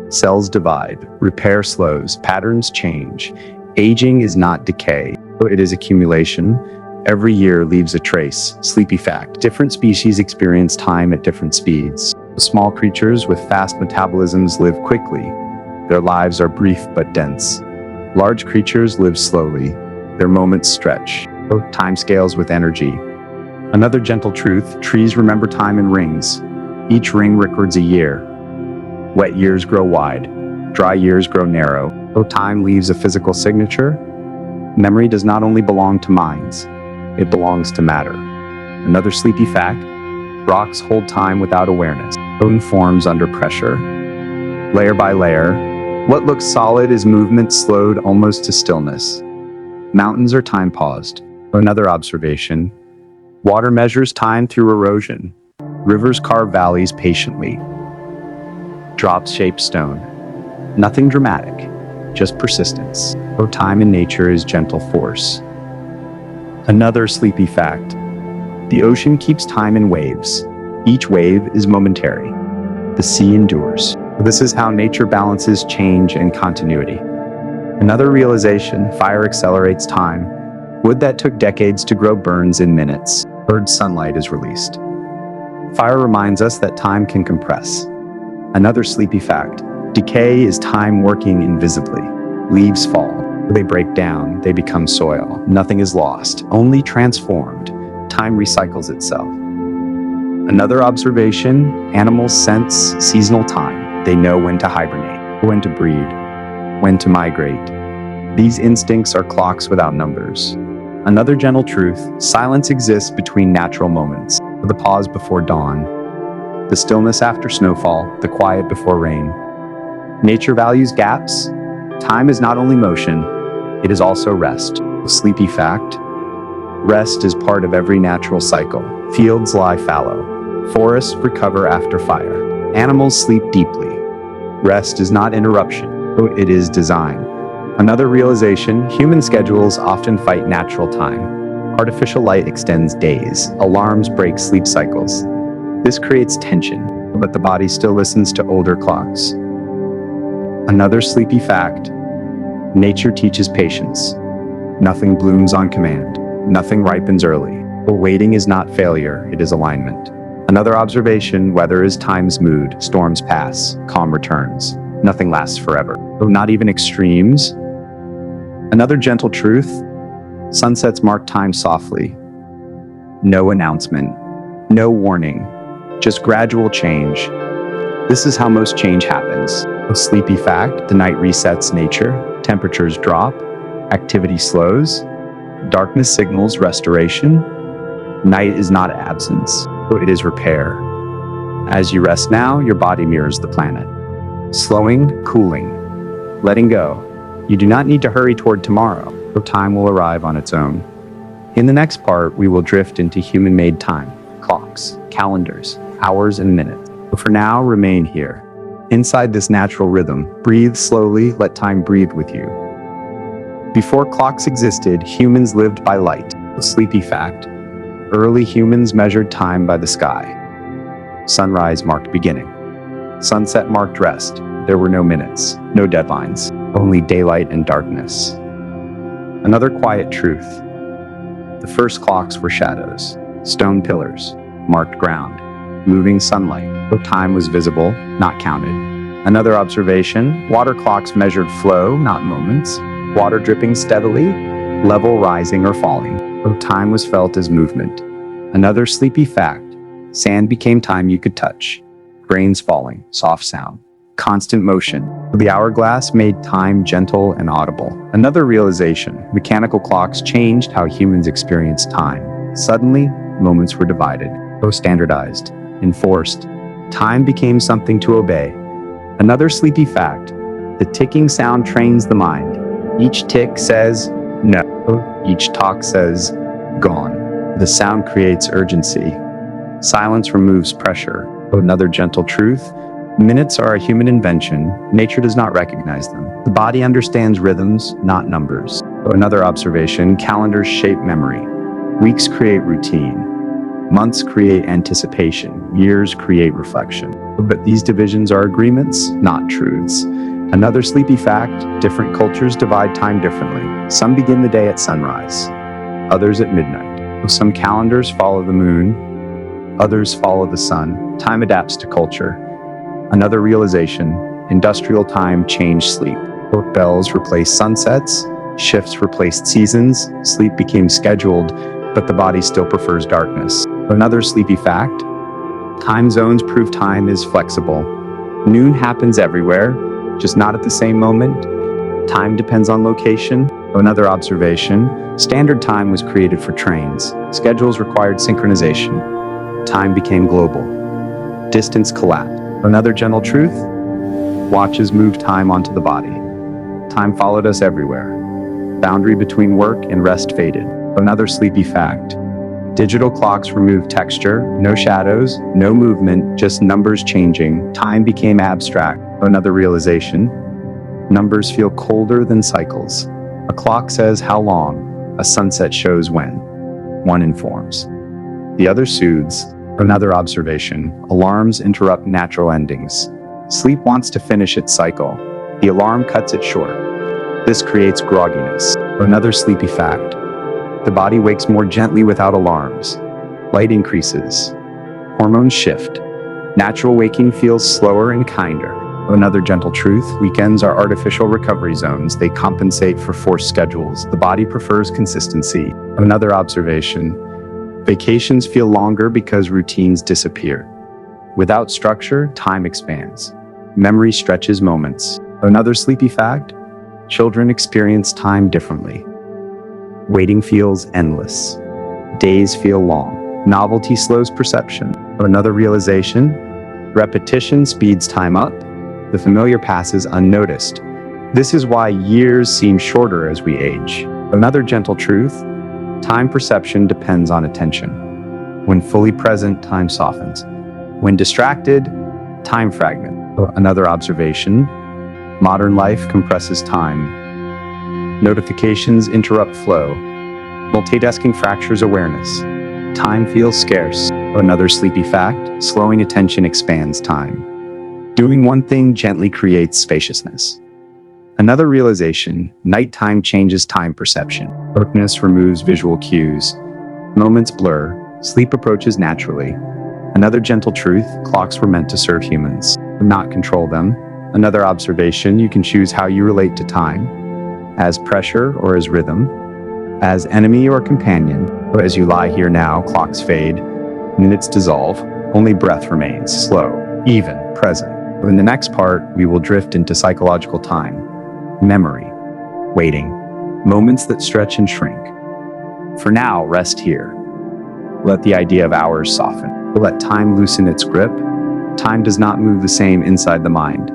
Speaker 1: Cells divide, repair slows, patterns change. Aging is not decay, it is accumulation. Every year leaves a trace. Sleepy fact: different species experience time at different speeds. Small creatures with fast metabolisms live quickly. Their lives are brief but dense. Large creatures live slowly. Their moments stretch. Time scales with energy. Another gentle truth: trees remember time in rings. Each ring records a year. Wet years grow wide. Dry years grow narrow. Time leaves a physical signature. Memory does not only belong to minds, it belongs to matter. Another sleepy fact: rocks hold time without awareness. Stone forms under pressure. Layer by layer, what looks solid is movement slowed almost to stillness. Mountains are time paused. Another observation: water measures time through erosion. Rivers carve valleys patiently. Drops shape stone. Nothing dramatic, just persistence. Time in nature is gentle force. Another sleepy fact: the ocean keeps time in waves. Each wave is momentary. The sea endures. This is how nature balances change and continuity. Another realization: fire accelerates time. Wood that took decades to grow burns in minutes. Bird sunlight is released. Fire reminds us that time can compress. Another sleepy fact: decay is time working invisibly. Leaves fall. They break down. They become soil. Nothing is lost, only transformed. Time recycles itself. Another observation: animals sense seasonal time. They know when to hibernate, when to breed, when to migrate. These instincts are clocks without numbers. Another gentle truth: silence exists between natural moments. The pause before dawn, the stillness after snowfall, the quiet before rain. Nature values gaps. Time is not only motion, it is also rest. Sleepy fact: rest is part of every natural cycle. Fields lie fallow. Forests recover after fire. Animals sleep deeply. Rest is not interruption, it is design. Another realization: human schedules often fight natural time. Artificial light extends days. Alarms break sleep cycles. This creates tension, but the body still listens to older clocks. Another sleepy fact: nature teaches patience. Nothing blooms on command. Nothing ripens early. Waiting is not failure, it is alignment. Another observation: weather is time's mood. Storms pass, calm returns. Nothing lasts forever, not even extremes. Another gentle truth: sunsets mark time softly. No announcement, no warning, just gradual change. This is how most change happens. A sleepy fact: the night resets nature. Temperatures drop. Activity slows. Darkness signals restoration. Night is not absence, it is repair. As you rest now, your body mirrors the planet. Slowing, cooling, letting go. You do not need to hurry toward tomorrow. Time will arrive on its own. In the next part, we will drift into human-made time, clocks, calendars, hours, and minutes. But for now, remain here. Inside this natural rhythm, breathe slowly, let time breathe with you. Before clocks existed, humans lived by light. A sleepy fact: early humans measured time by the sky. Sunrise marked beginning. Sunset marked rest. There were no minutes, no deadlines, only daylight and darkness. Another quiet truth: the first clocks were shadows. Stone pillars marked ground. Moving sunlight. Time was visible, not counted. Another observation: water clocks measured flow, not moments. Water dripping steadily, level rising or falling. Time was felt as movement. Another sleepy fact: Sand became time you could touch. Grains falling, soft sound. Constant motion. The hourglass made time gentle and audible. Another realization, mechanical clocks changed how humans experienced time. Suddenly, moments were divided, standardized, enforced. Time became something to obey. Another sleepy fact, the ticking sound trains the mind. Each tick says, no. Each talk says, gone. The sound creates urgency. Silence removes pressure. Another gentle truth, minutes are a human invention. Nature does not recognize them. The body understands rhythms, not numbers. Another observation, calendars shape memory. Weeks create routine. Months create anticipation. Years create reflection. But these divisions are agreements, not truths. Another sleepy fact, different cultures divide time differently. Some begin the day at sunrise, others at midnight. Some calendars follow the moon, others follow the sun. Time adapts to culture. Another realization, industrial time changed sleep. Bells replaced sunsets, shifts replaced seasons, sleep became scheduled, but the body still prefers darkness. Another sleepy fact, time zones prove time is flexible. Noon happens everywhere, just not at the same moment. Time depends on location. Another observation, standard time was created for trains. Schedules required synchronization. Time became global. Distance collapsed. Another gentle truth, watches moved time onto the body. Time followed us everywhere. Boundary between work and rest faded. Another sleepy fact, digital clocks removed texture, no shadows, no movement, just numbers changing. Time became abstract. Another realization, numbers feel colder than cycles. A clock says how long, a sunset shows when. One informs. The other soothes. Another observation, alarms interrupt natural endings. Sleep wants to finish its cycle. The alarm cuts it short. This creates grogginess. Another sleepy fact, the body wakes more gently without alarms. Light increases. Hormones shift. Natural waking feels slower and kinder. Another gentle truth, weekends are artificial recovery zones. They compensate for forced schedules. The body prefers consistency. Another observation, vacations feel longer because routines disappear. Without structure, time expands. Memory stretches moments. Another sleepy fact, children experience time differently. Waiting feels endless. Days feel long. Novelty slows perception. Another realization, repetition speeds time up. The familiar passes unnoticed. This is why years seem shorter as we age. Another gentle truth, time perception depends on attention. When fully present, time softens. When distracted, time fragments. Another observation, modern life compresses time. Notifications interrupt flow. Multitasking fractures awareness. Time feels scarce. Another sleepy fact, slowing attention expands time. Doing one thing gently creates spaciousness. Another realization, nighttime changes time perception. Darkness removes visual cues. Moments blur. Sleep approaches naturally. Another gentle truth, clocks were meant to serve humans, not control them. Another observation, you can choose how you relate to time, as pressure or as rhythm, as enemy or companion. As you lie here now, clocks fade, minutes dissolve, only breath remains, slow, even, present. In the next part, we will drift into psychological time, memory, waiting, moments that stretch and shrink. For now, rest here. Let the idea of hours soften. Let time loosen its grip. Time does not move the same inside the mind.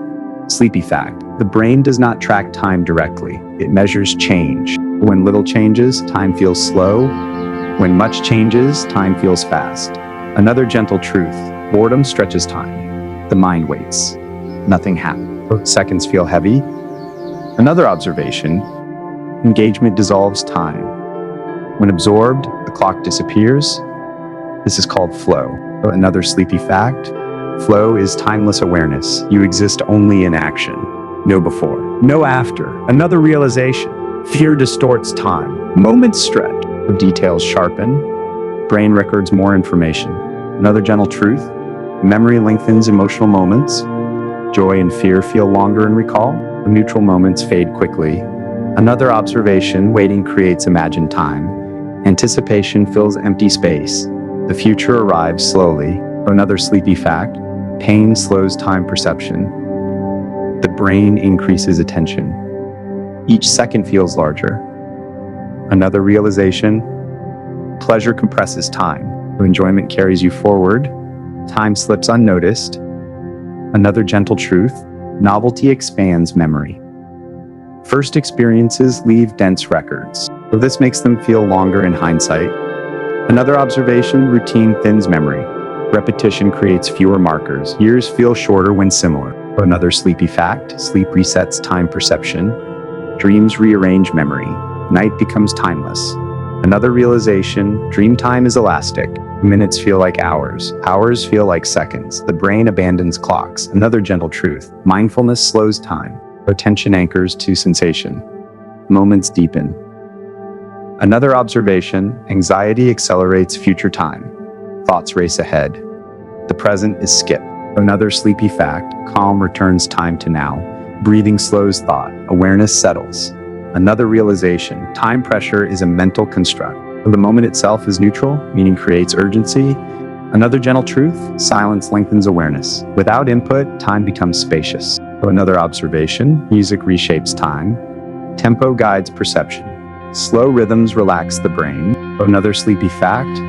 Speaker 1: Sleepy fact, the brain does not track time directly. It measures change. When little changes, time feels slow. When much changes, time feels fast. Another gentle truth, boredom stretches time. The mind waits. Nothing happens. Seconds feel heavy. Another observation, engagement dissolves time. When absorbed, the clock disappears. This is called flow. Another sleepy fact, flow is timeless awareness. You exist only in action. No before, no after. Another realization, fear distorts time. Moments stretch, details sharpen, brain records more information. Another gentle truth, memory lengthens emotional moments. Joy and fear feel longer in recall. Neutral moments fade quickly. Another observation, waiting creates imagined time. Anticipation fills empty space. The future arrives slowly. Another sleepy fact, pain slows time perception. The brain increases attention. Each second feels larger. Another realization, pleasure compresses time. Enjoyment carries you forward. Time slips unnoticed. Another gentle truth, novelty expands memory. First experiences leave dense records, so this makes them feel longer in hindsight. Another observation, routine thins memory. Repetition creates fewer markers. Years feel shorter when similar. Another sleepy fact, sleep resets time perception. Dreams rearrange memory. Night becomes timeless. Another realization, dream time is elastic. Minutes feel like hours. Hours feel like seconds. The brain abandons clocks. Another gentle truth, mindfulness slows time. Attention anchors to sensation. Moments deepen. Another observation, anxiety accelerates future time. Thoughts race ahead. The present is skipped. Another sleepy fact, calm returns time to now. Breathing slows thought. Awareness settles. Another realization, time pressure is a mental construct. The moment itself is neutral, meaning creates urgency. Another gentle truth, silence lengthens awareness. Without input, time becomes spacious. Another observation, music reshapes time. Tempo guides perception. Slow rhythms relax the brain. Another sleepy fact,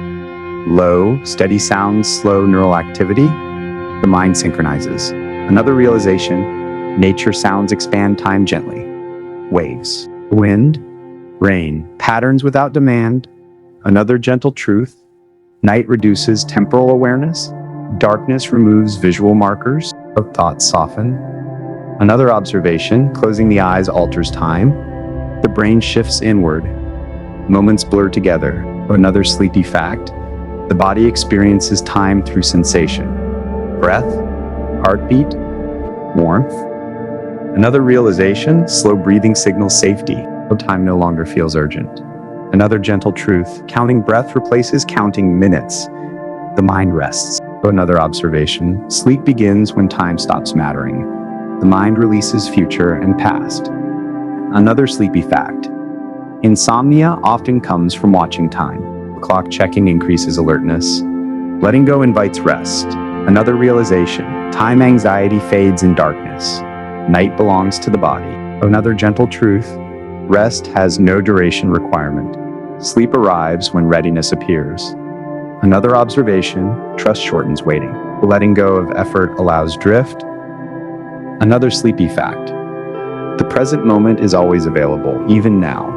Speaker 1: low, steady sounds slow neural activity. The mind synchronizes. Another realization, nature sounds expand time gently. Waves, wind, rain, patterns without demand. Another gentle truth, night reduces temporal awareness. Darkness removes visual markers. Thoughts soften. Another observation, closing the eyes alters time. The brain shifts inward. Moments blur together. Another sleepy fact, the body experiences time through sensation. Breath, heartbeat, warmth. Another realization, slow breathing signals safety. Time no longer feels urgent. Another gentle truth, counting breath replaces counting minutes. The mind rests. Another observation, sleep begins when time stops mattering. The mind releases future and past. Another sleepy fact, insomnia often comes from watching time. Clock checking increases alertness. Letting go invites rest. Another realization, time anxiety fades in darkness. Night belongs to the body. Another gentle truth, rest has no duration requirement. Sleep arrives when readiness appears. Another observation, trust shortens waiting. Letting go of effort allows drift. Another sleepy fact, the present moment is always available, even now.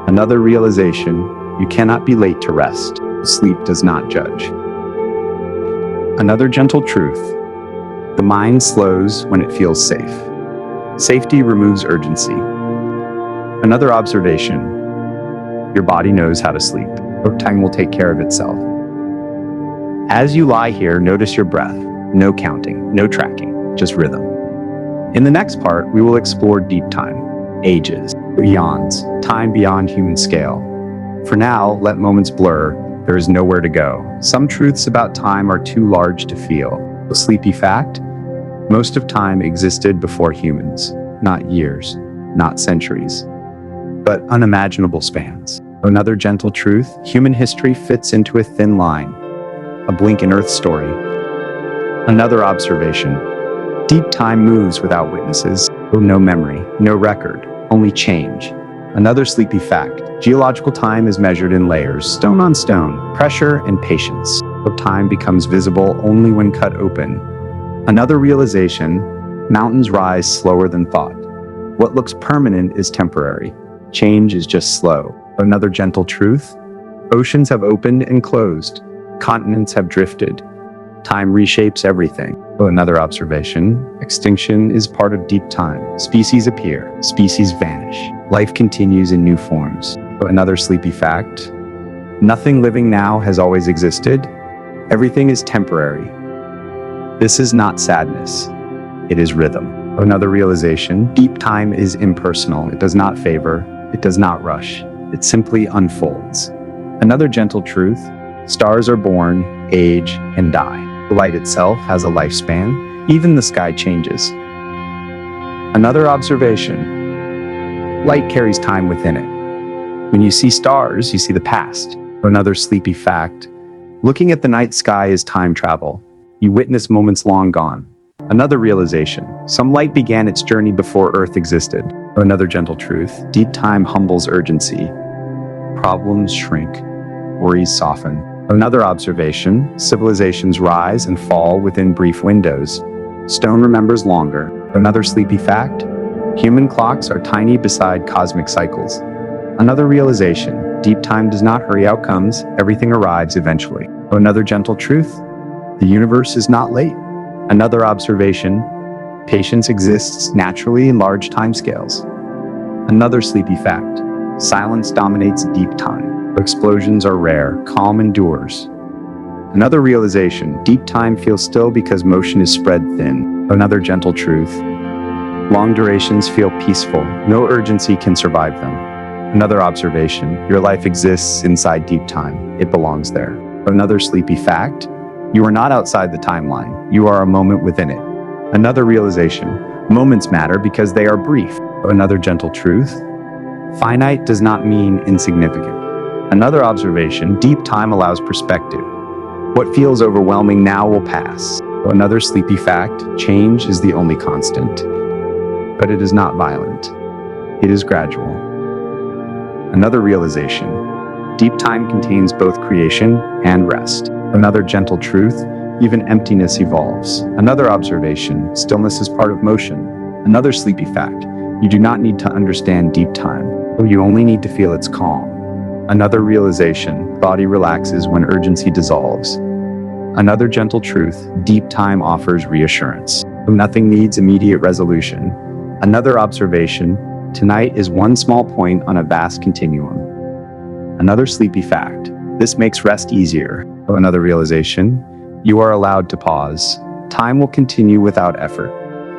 Speaker 1: Another realization, you cannot be late to rest. Sleep does not judge. Another gentle truth, the mind slows when it feels safe. Safety removes urgency. Another observation, your body knows how to sleep. Time will take care of itself. As you lie here, notice your breath. No counting, no tracking, just rhythm. In the next part, we will explore deep time, ages, eons, time beyond human scale. For now, let moments blur. There is nowhere to go. Some truths about time are too large to feel. A sleepy fact, most of time existed before humans, not years, not centuries, but unimaginable spans. Another gentle truth, human history fits into a thin line, a blink in Earth story. Another observation, deep time moves without witnesses, no memory, no record, only change. Another sleepy fact, geological time is measured in layers, stone on stone, pressure and patience. Time becomes visible only when cut open. Another realization, mountains rise slower than thought. What looks permanent is temporary. Change is just slow. Another gentle truth, oceans have opened and closed. Continents have drifted. Time reshapes everything. Another observation, extinction is part of deep time. Species appear, species vanish. Life continues in new forms. Another sleepy fact, nothing living now has always existed. Everything is temporary. This is not sadness, it is rhythm. Another realization, deep time is impersonal. It does not favor, it does not rush. It simply unfolds. Another gentle truth, stars are born, age, and die. The light itself has a lifespan. Even the sky changes. Another observation, light carries time within it. When you see stars, you see the past. Another sleepy fact, Looking at the night sky is time travel. You witness moments long gone. Another realization. Some light began its journey before Earth existed. Another gentle truth. Deep time humbles urgency. Problems shrink. Worries soften. Another observation. Civilizations rise and fall within brief windows. Stone remembers longer. Another sleepy fact. Human clocks are tiny beside cosmic cycles. Another realization. Deep time does not hurry outcomes. Everything arrives eventually. Another gentle truth. The universe is not late. Another observation. Patience exists naturally in large timescales. Another sleepy fact. Silence dominates deep time. Explosions are rare. Calm endures. Another realization. Deep time feels still because motion is spread thin. Another gentle truth. Long durations feel peaceful. No urgency can survive them. Another observation. Your life exists inside deep time. It belongs there. Another sleepy fact. You are not outside the timeline. You are a moment within it. Another realization. Moments matter because they are brief. Another gentle truth. Finite does not mean insignificant. Another observation. Deep time allows perspective. What feels overwhelming now will pass. Another sleepy fact. Change is the only constant. But it is not violent. It is gradual. Another realization. Deep time contains both creation and rest. Another gentle truth. Even emptiness evolves. Another observation. Stillness is part of motion. Another sleepy fact. You do not need to understand deep time. You only need to feel its calm. Another realization. Body relaxes when urgency dissolves. Another gentle truth. Deep time offers reassurance. Nothing needs immediate resolution. Another observation. Tonight is one small point on a vast continuum. Another sleepy fact. This makes rest easier. Another realization. You are allowed to pause. Time will continue without effort.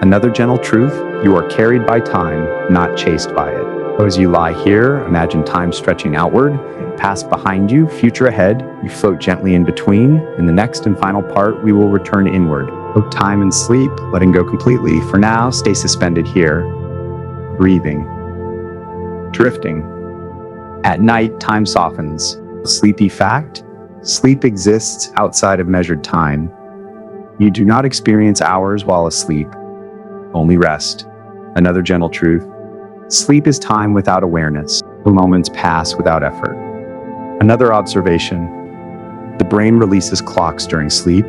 Speaker 1: Another gentle truth. You are carried by time, not chased by it. As you lie here, imagine time stretching outward, past behind you, future ahead. You float gently in between. In the next and final part, we will return inward. Time and sleep, letting go completely. For now, stay suspended here, breathing, drifting. At night, time softens. Sleepy fact. Sleep exists outside of measured time. You do not experience hours while asleep, only rest. Another gentle truth. Sleep is time without awareness. The moments pass without effort. Another observation. The brain releases clocks during sleep.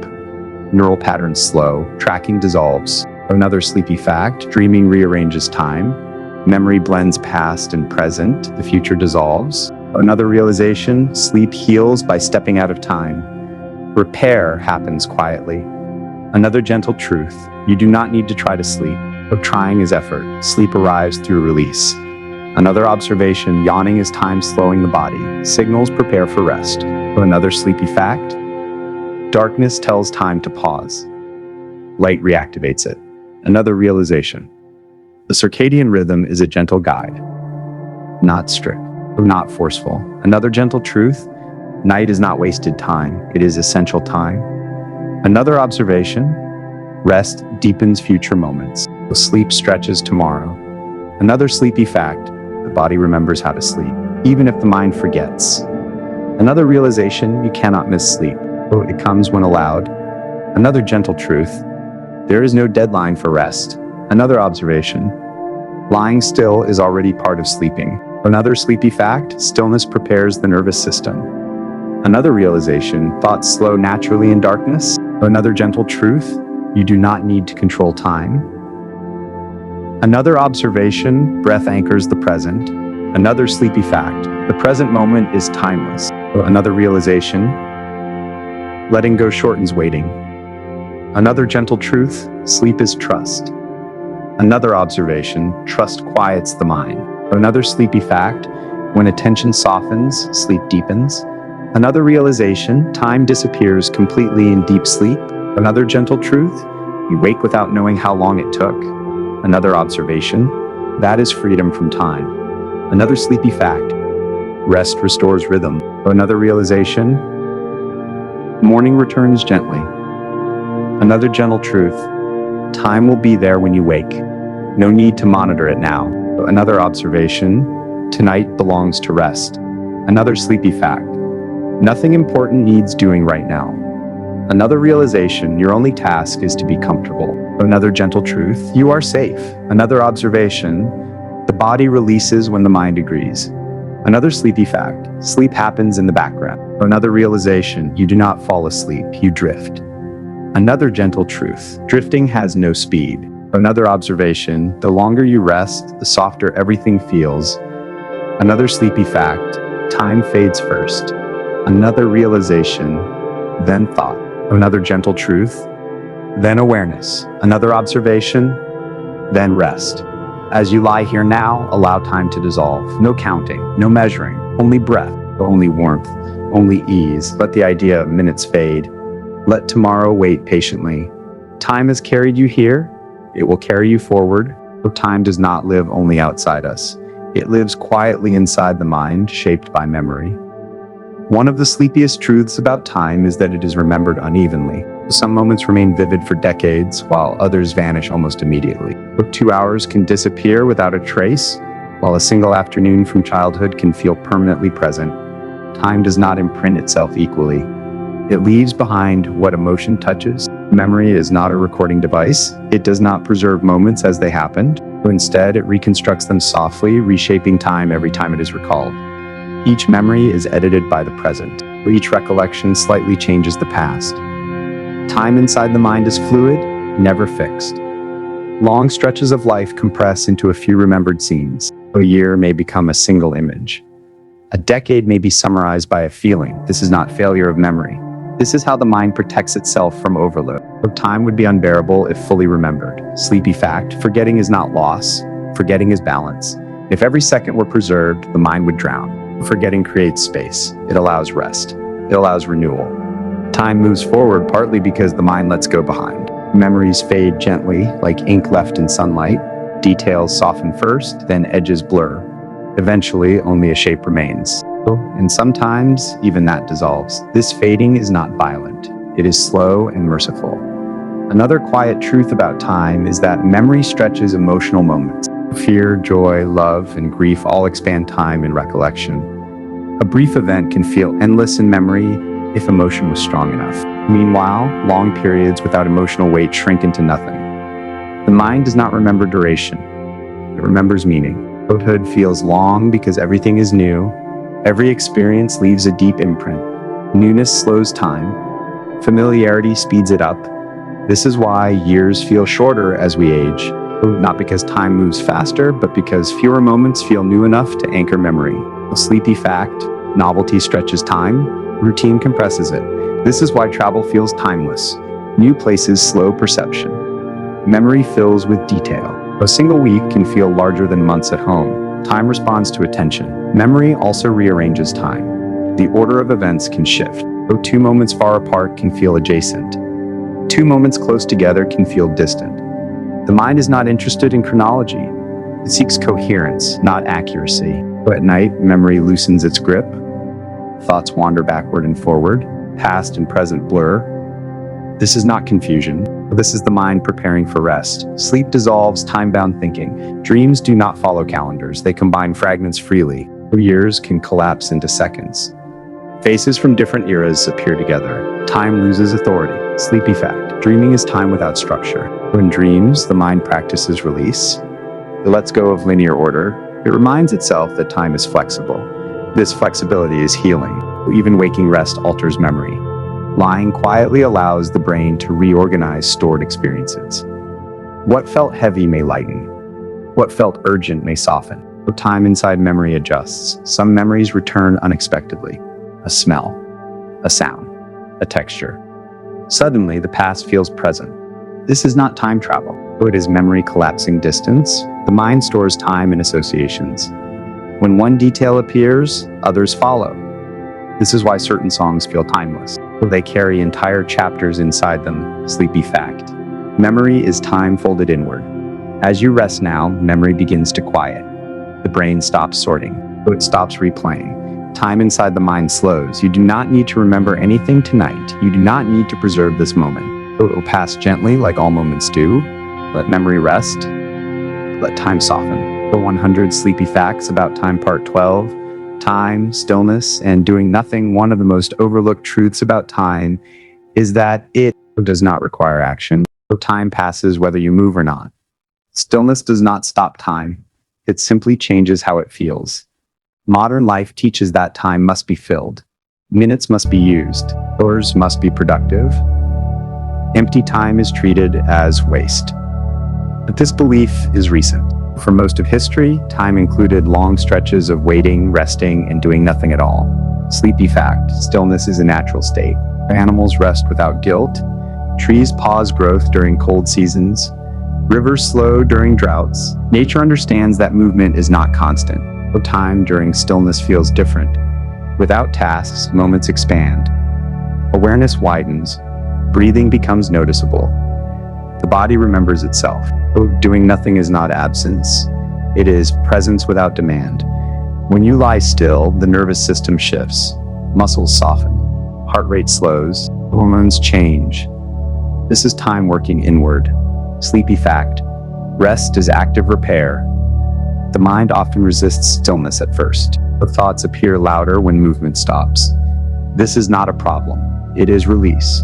Speaker 1: Neural patterns slow. Tracking dissolves. Another sleepy fact. Dreaming rearranges time. Memory blends past and present. The future dissolves. Another realization. Sleep heals by stepping out of time. Repair happens quietly. Another gentle truth. You do not need to try to sleep. Trying is effort. Sleep arrives through release. Another observation. Yawning is time slowing the body. Signals prepare for rest. Another sleepy fact. Darkness tells time to pause. Light reactivates it. Another realization. The circadian rhythm is a gentle guide. Not strict, not forceful. Another gentle truth. Night is not wasted time. It is essential time. Another observation. Rest deepens future moments. Sleep stretches tomorrow. Another sleepy fact. The body remembers how to sleep, even if the mind forgets. Another realization. You cannot miss sleep. It comes when allowed. Another gentle truth. There is no deadline for rest. Another observation. Lying still is already part of sleeping. Another sleepy fact. Stillness prepares the nervous system. Another realization. Thoughts slow naturally in darkness. Another gentle truth. You do not need to control time. Another observation. Breath anchors the present. Another sleepy fact. The present moment is timeless. Another realization. Letting go shortens waiting. Another gentle truth. Sleep is trust. Another observation. Trust quiets the mind. Another sleepy fact. When attention softens, sleep deepens. Another realization. Time disappears completely in deep sleep. Another gentle truth. You wake without knowing how long it took. Another observation. That is freedom from time. Another sleepy fact. Rest restores rhythm. Another realization. Morning returns gently. Another gentle truth. Time will be there when you wake. No need to monitor it now. Another observation. Tonight belongs to rest. Another sleepy fact. Nothing important needs doing right now. Another realization, your only task is to be comfortable. Another gentle truth, you are safe. Another observation, the body releases when the mind agrees. Another sleepy fact, sleep happens in the background. Another realization, you do not fall asleep, you drift. Another gentle truth, drifting has no speed. Another observation, the longer you rest, the softer everything feels. Another sleepy fact, time fades first. Another realization, then thought. Another gentle truth, then awareness. Another observation, then rest. As you lie here now, allow time to dissolve. No counting, no measuring, only breath, only warmth, only ease. Let the idea of minutes fade. Let tomorrow wait patiently. Time has carried you here. It will carry you forward. Time does not live only outside us. It lives quietly inside the mind, shaped by memory. One of the sleepiest truths about time is that it is remembered unevenly. Some moments remain vivid for decades, while others vanish almost immediately. 2 hours can disappear without a trace, while a single afternoon from childhood can feel permanently present. Time does not imprint itself equally. It leaves behind what emotion touches. Memory is not a recording device. It does not preserve moments as they happened. Instead, it reconstructs them softly, reshaping time every time it is recalled. Each memory is edited by the present. Each recollection slightly changes the past. Time inside the mind is fluid, never fixed. Long stretches of life compress into a few remembered scenes. A year may become a single image. A decade may be summarized by a feeling. This is not failure of memory. This is how the mind protects itself from overload. Time would be unbearable if fully remembered. Sleepy fact, forgetting is not loss. Forgetting is balance. If every second were preserved, the mind would drown. Forgetting creates space. It allows rest. It allows renewal. Time moves forward partly because the mind lets go behind. Memories fade gently, like ink left in sunlight. Details soften first, then edges blur. Eventually, only a shape remains. And sometimes, even that dissolves. This fading is not violent. It is slow and merciful. Another quiet truth about time is that memory stretches emotional moments. Fear, joy, love, and grief all expand time in recollection. A brief event can feel endless in memory if emotion was strong enough. Meanwhile, long periods without emotional weight shrink into nothing. The mind does not remember duration. It remembers meaning. Childhood feels long because everything is new. Every experience leaves a deep imprint. Newness slows time. Familiarity speeds it up. This is why years feel shorter as we age. Not because time moves faster, but because fewer moments feel new enough to anchor memory. A sleepy fact, novelty stretches time, routine compresses it. This is why travel feels timeless. New places slow perception. Memory fills with detail. A single week can feel larger than months at home. Time responds to attention. Memory also rearranges time. The order of events can shift. Though 2 moments far apart can feel adjacent. 2 moments close together can feel distant. The mind is not interested in chronology. It seeks coherence, not accuracy. But at night, memory loosens its grip. Thoughts wander backward and forward. Past and present blur. This is not confusion. This is the mind preparing for rest. Sleep dissolves time-bound thinking. Dreams do not follow calendars. They combine fragments freely. Years can collapse into seconds. Faces from different eras appear together. Time loses authority. Sleepy fact. Dreaming is time without structure. When dreams, the mind practices release. It lets go of linear order. It reminds itself that time is flexible. This flexibility is healing. Even waking rest alters memory. Lying quietly allows the brain to reorganize stored experiences. What felt heavy may lighten. What felt urgent may soften. Time inside memory adjusts. Some memories return unexpectedly. A smell, a sound, a texture. Suddenly, the past feels present. This is not time travel. It is memory collapsing distance. The mind stores time in associations. When one detail appears, others follow. This is why certain songs feel timeless. They carry entire chapters inside them. Sleepy fact. Memory is time folded inward. As you rest now, memory begins to quiet. The brain stops sorting. It stops replaying. Time inside the mind slows. You do not need to remember anything tonight. You do not need to preserve this moment. It will pass gently like all moments do. Let memory rest. Let time soften. The 100 Sleepy Facts About Time Part 12. time, stillness, and doing nothing, one of the most overlooked truths about time is that it does not require action. Time passes whether you move or not. Stillness does not stop time. It simply changes how it feels. Modern life teaches that time must be filled. Minutes must be used. Hours must be productive. Empty time is treated as waste. But this belief is recent. For most of history, time included long stretches of waiting, resting, and doing nothing at all. Sleepy fact: stillness is a natural state. Animals rest without guilt. Trees pause growth during cold seasons. Rivers slow during droughts. Nature understands that movement is not constant. So time during stillness feels different. Without tasks, moments expand. Awareness widens. Breathing becomes noticeable. The body remembers itself. Doing nothing is not absence. It is presence without demand. When you lie still, the nervous system shifts. Muscles soften. Heart rate slows. Hormones change. This is time working inward. Sleepy fact: rest is active repair. The mind often resists stillness at first. The thoughts appear louder when movement stops. This is not a problem. It is release.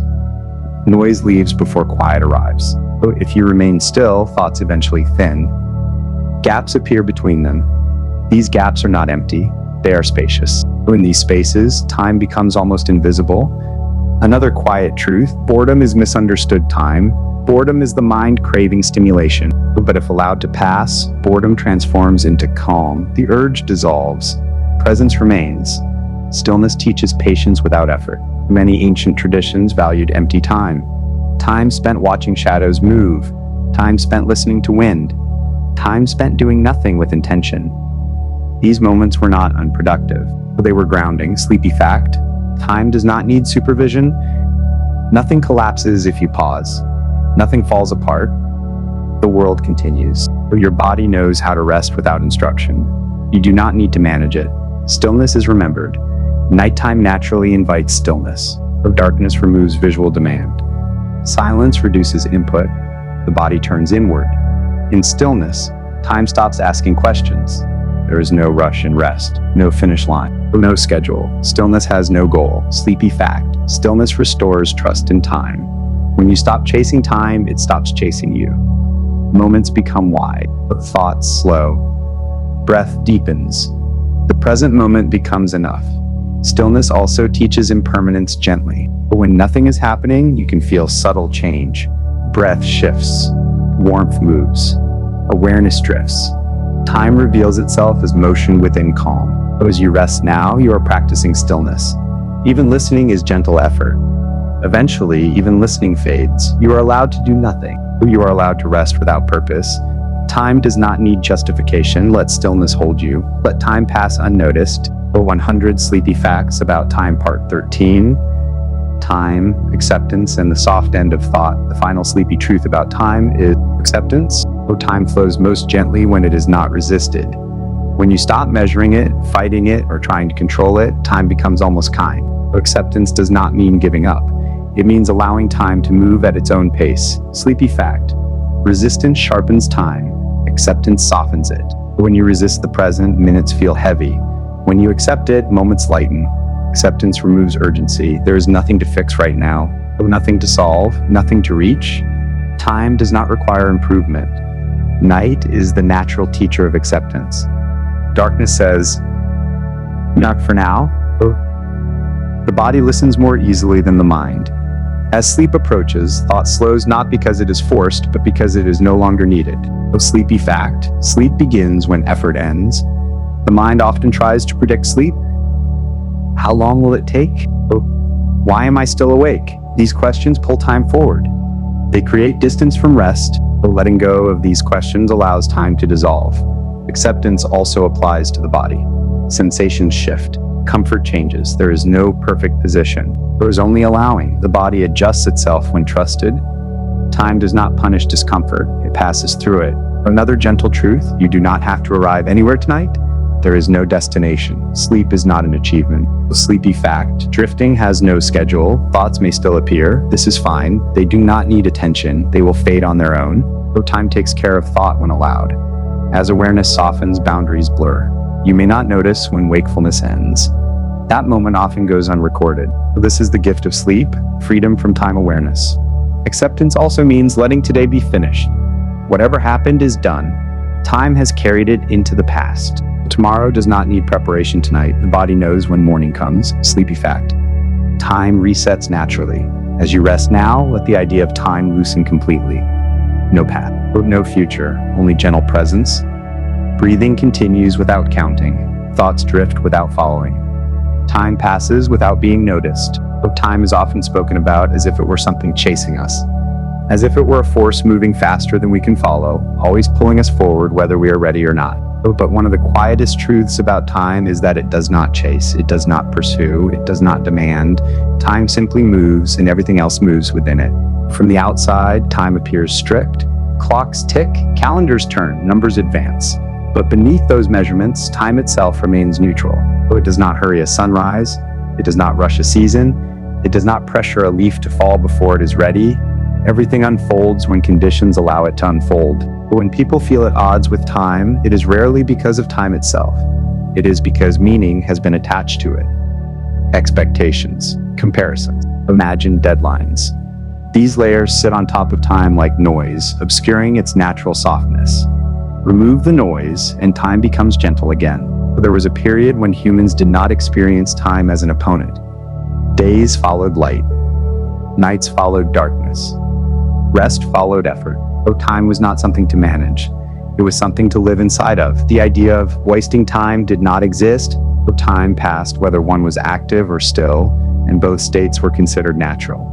Speaker 1: Noise leaves before quiet arrives. If you remain still, thoughts eventually thin. Gaps appear between them. These gaps are not empty. They are spacious. In these spaces, time becomes almost invisible. Another quiet truth: boredom is misunderstood time. Boredom is the mind craving stimulation. But if allowed to pass, boredom transforms into calm. The urge dissolves. Presence remains. Stillness teaches patience without effort. Many ancient traditions valued empty time. Time spent watching shadows move. Time spent listening to wind. Time spent doing nothing with intention. These moments were not unproductive. They were grounding. Sleepy fact: time does not need supervision. Nothing collapses if you pause. Nothing falls apart. The world continues. Your body knows how to rest without instruction. You do not need to manage it. Stillness is remembered. Nighttime naturally invites stillness. Darkness removes visual demand. Silence reduces input. The body turns inward. In stillness, time stops asking questions. There is no rush in rest, no finish line, no schedule. Stillness has no goal. Sleepy fact: stillness restores trust in time. When you stop chasing time, it stops chasing you. Moments become wide, but thoughts slow. Breath deepens. The present moment becomes enough. Stillness also teaches impermanence gently. But when nothing is happening, you can feel subtle change. Breath shifts. Warmth moves. Awareness drifts. Time reveals itself as motion within calm. As you rest now, you are practicing stillness. Even listening is gentle effort. Eventually, even listening fades. You are allowed to do nothing. You are allowed to rest without purpose. Time does not need justification. Let stillness hold you. Let time pass unnoticed. 100 Sleepy Facts About Time, Part 13. Time, acceptance, and the soft end of thought. The final sleepy truth about time is acceptance. Time flows most gently when it is not resisted. When you stop measuring it, fighting it, or trying to control it, time becomes almost kind. Acceptance does not mean giving up. It means allowing time to move at its own pace. Sleepy fact: resistance sharpens time. Acceptance softens it. When you resist the present, minutes feel heavy. When you accept it, moments lighten. Acceptance removes urgency. There is nothing to fix right now, nothing to solve, nothing to reach. Time does not require improvement. Night is the natural teacher of acceptance. Darkness says, "Not for now." The body listens more easily than the mind. As sleep approaches, thought slows not because it is forced, but because it is no longer needed. Sleepy fact: sleep begins when effort ends. The mind often tries to predict sleep. How long will it take? Why am I still awake? These questions pull time forward. They create distance from rest. Letting go of these questions allows time to dissolve. Acceptance also applies to the body. Sensations shift. Comfort changes. There is no perfect position. There is only allowing. The body adjusts itself when trusted. Time does not punish discomfort. It passes through it. Another gentle truth: you do not have to arrive anywhere tonight. There is no destination. Sleep is not an achievement. A sleepy fact: drifting has no schedule. Thoughts may still appear. This is fine. They do not need attention. They will fade on their own. So time takes care of thought when allowed. As awareness softens, boundaries blur. Time becomes almost kind. Acceptance also applies to the body. Sensations shift. Comfort changes. There is no perfect position. There is only allowing. The body adjusts itself when trusted. Time does not punish discomfort. It passes through it. Another gentle truth: you do not have to arrive anywhere tonight. There is no destination. Sleep is not an achievement. A sleepy fact: drifting has no schedule. Thoughts may still appear. This is fine. They do not need attention. They will fade on their own. As awareness softens, boundaries blur. You may not notice when wakefulness ends. That moment often goes unrecorded. This is the gift of sleep, freedom from time awareness. Acceptance also means letting today be finished. Whatever happened is done. Time has carried it into the past. Tomorrow does not need preparation tonight. The body knows when morning comes. Sleepy fact. Time resets naturally. As you rest now, let the idea of time loosen completely. No path, no future, only gentle presence. Breathing continues without counting. Thoughts drift without following. Time passes without being noticed. Time is often spoken about as if it were something chasing us, as if it were a force moving faster than we can follow, always pulling us forward whether we are ready or not. But one of the quietest truths about time is that it does not chase, it does not pursue, it does not demand. Time simply moves, and everything else moves within it. From the outside, time appears strict. Clocks tick, calendars turn, numbers advance. But beneath those measurements, time itself remains neutral. It does not hurry a sunrise, it does not rush a season, it does not pressure a leaf to fall before it is ready. Everything unfolds when conditions allow it to unfold. But when people feel at odds with time, it is rarely because of time itself. It is because meaning has been attached to it. Expectations, comparisons, imagined deadlines. These layers sit on top of time like noise, obscuring its natural softness. Remove the noise, and time becomes gentle again. There was a period when humans did not experience time as an opponent. Days followed light. Nights followed darkness. Rest followed effort. Though time was not something to manage. It was something to live inside of. The idea of wasting time did not exist. Though time passed whether one was active or still, and both states were considered natural.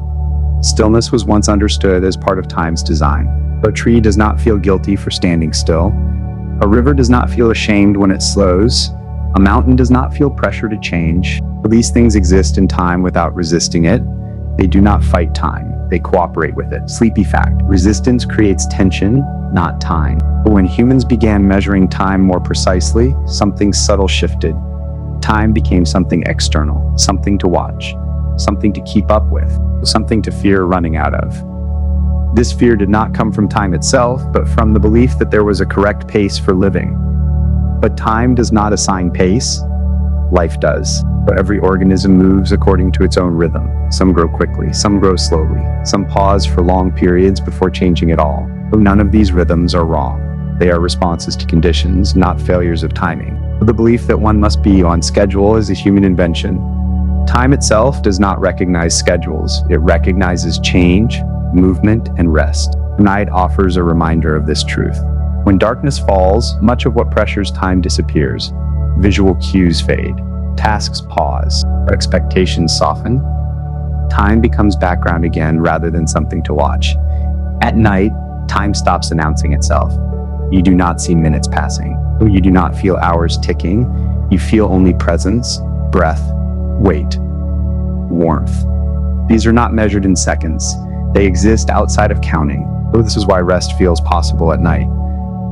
Speaker 1: Stillness was once understood as part of time's design. A tree does not feel guilty for standing still. A river does not feel ashamed when it slows. A mountain does not feel pressure to change. These things exist in time without resisting it. They do not fight time. They cooperate with it. Sleepy fact. Resistance creates tension, not time. But when humans began measuring time more precisely, something subtle shifted. Time became something external, something to watch, something to keep up with, something to fear running out of. This fear did not come from time itself, but from the belief that there was a correct pace for living. But time does not assign pace. Life does. Every organism moves according to its own rhythm. Some grow quickly, some grow slowly, some pause for long periods before changing at all. Though none of these rhythms are wrong. They are responses to conditions, not failures of timing. The belief that one must be on schedule is a human invention. Time itself does not recognize schedules. It recognizes change, movement, and rest. Night offers a reminder of this truth. When darkness falls, much of what pressures time disappears. Visual cues fade. Tasks pause. Expectations soften. Time becomes background again rather than something to watch. At night, time stops announcing itself. You do not see minutes passing. You do not feel hours ticking. You feel only presence, breath, weight, warmth. These are not measured in seconds. They exist outside of counting. This is why rest feels possible at night.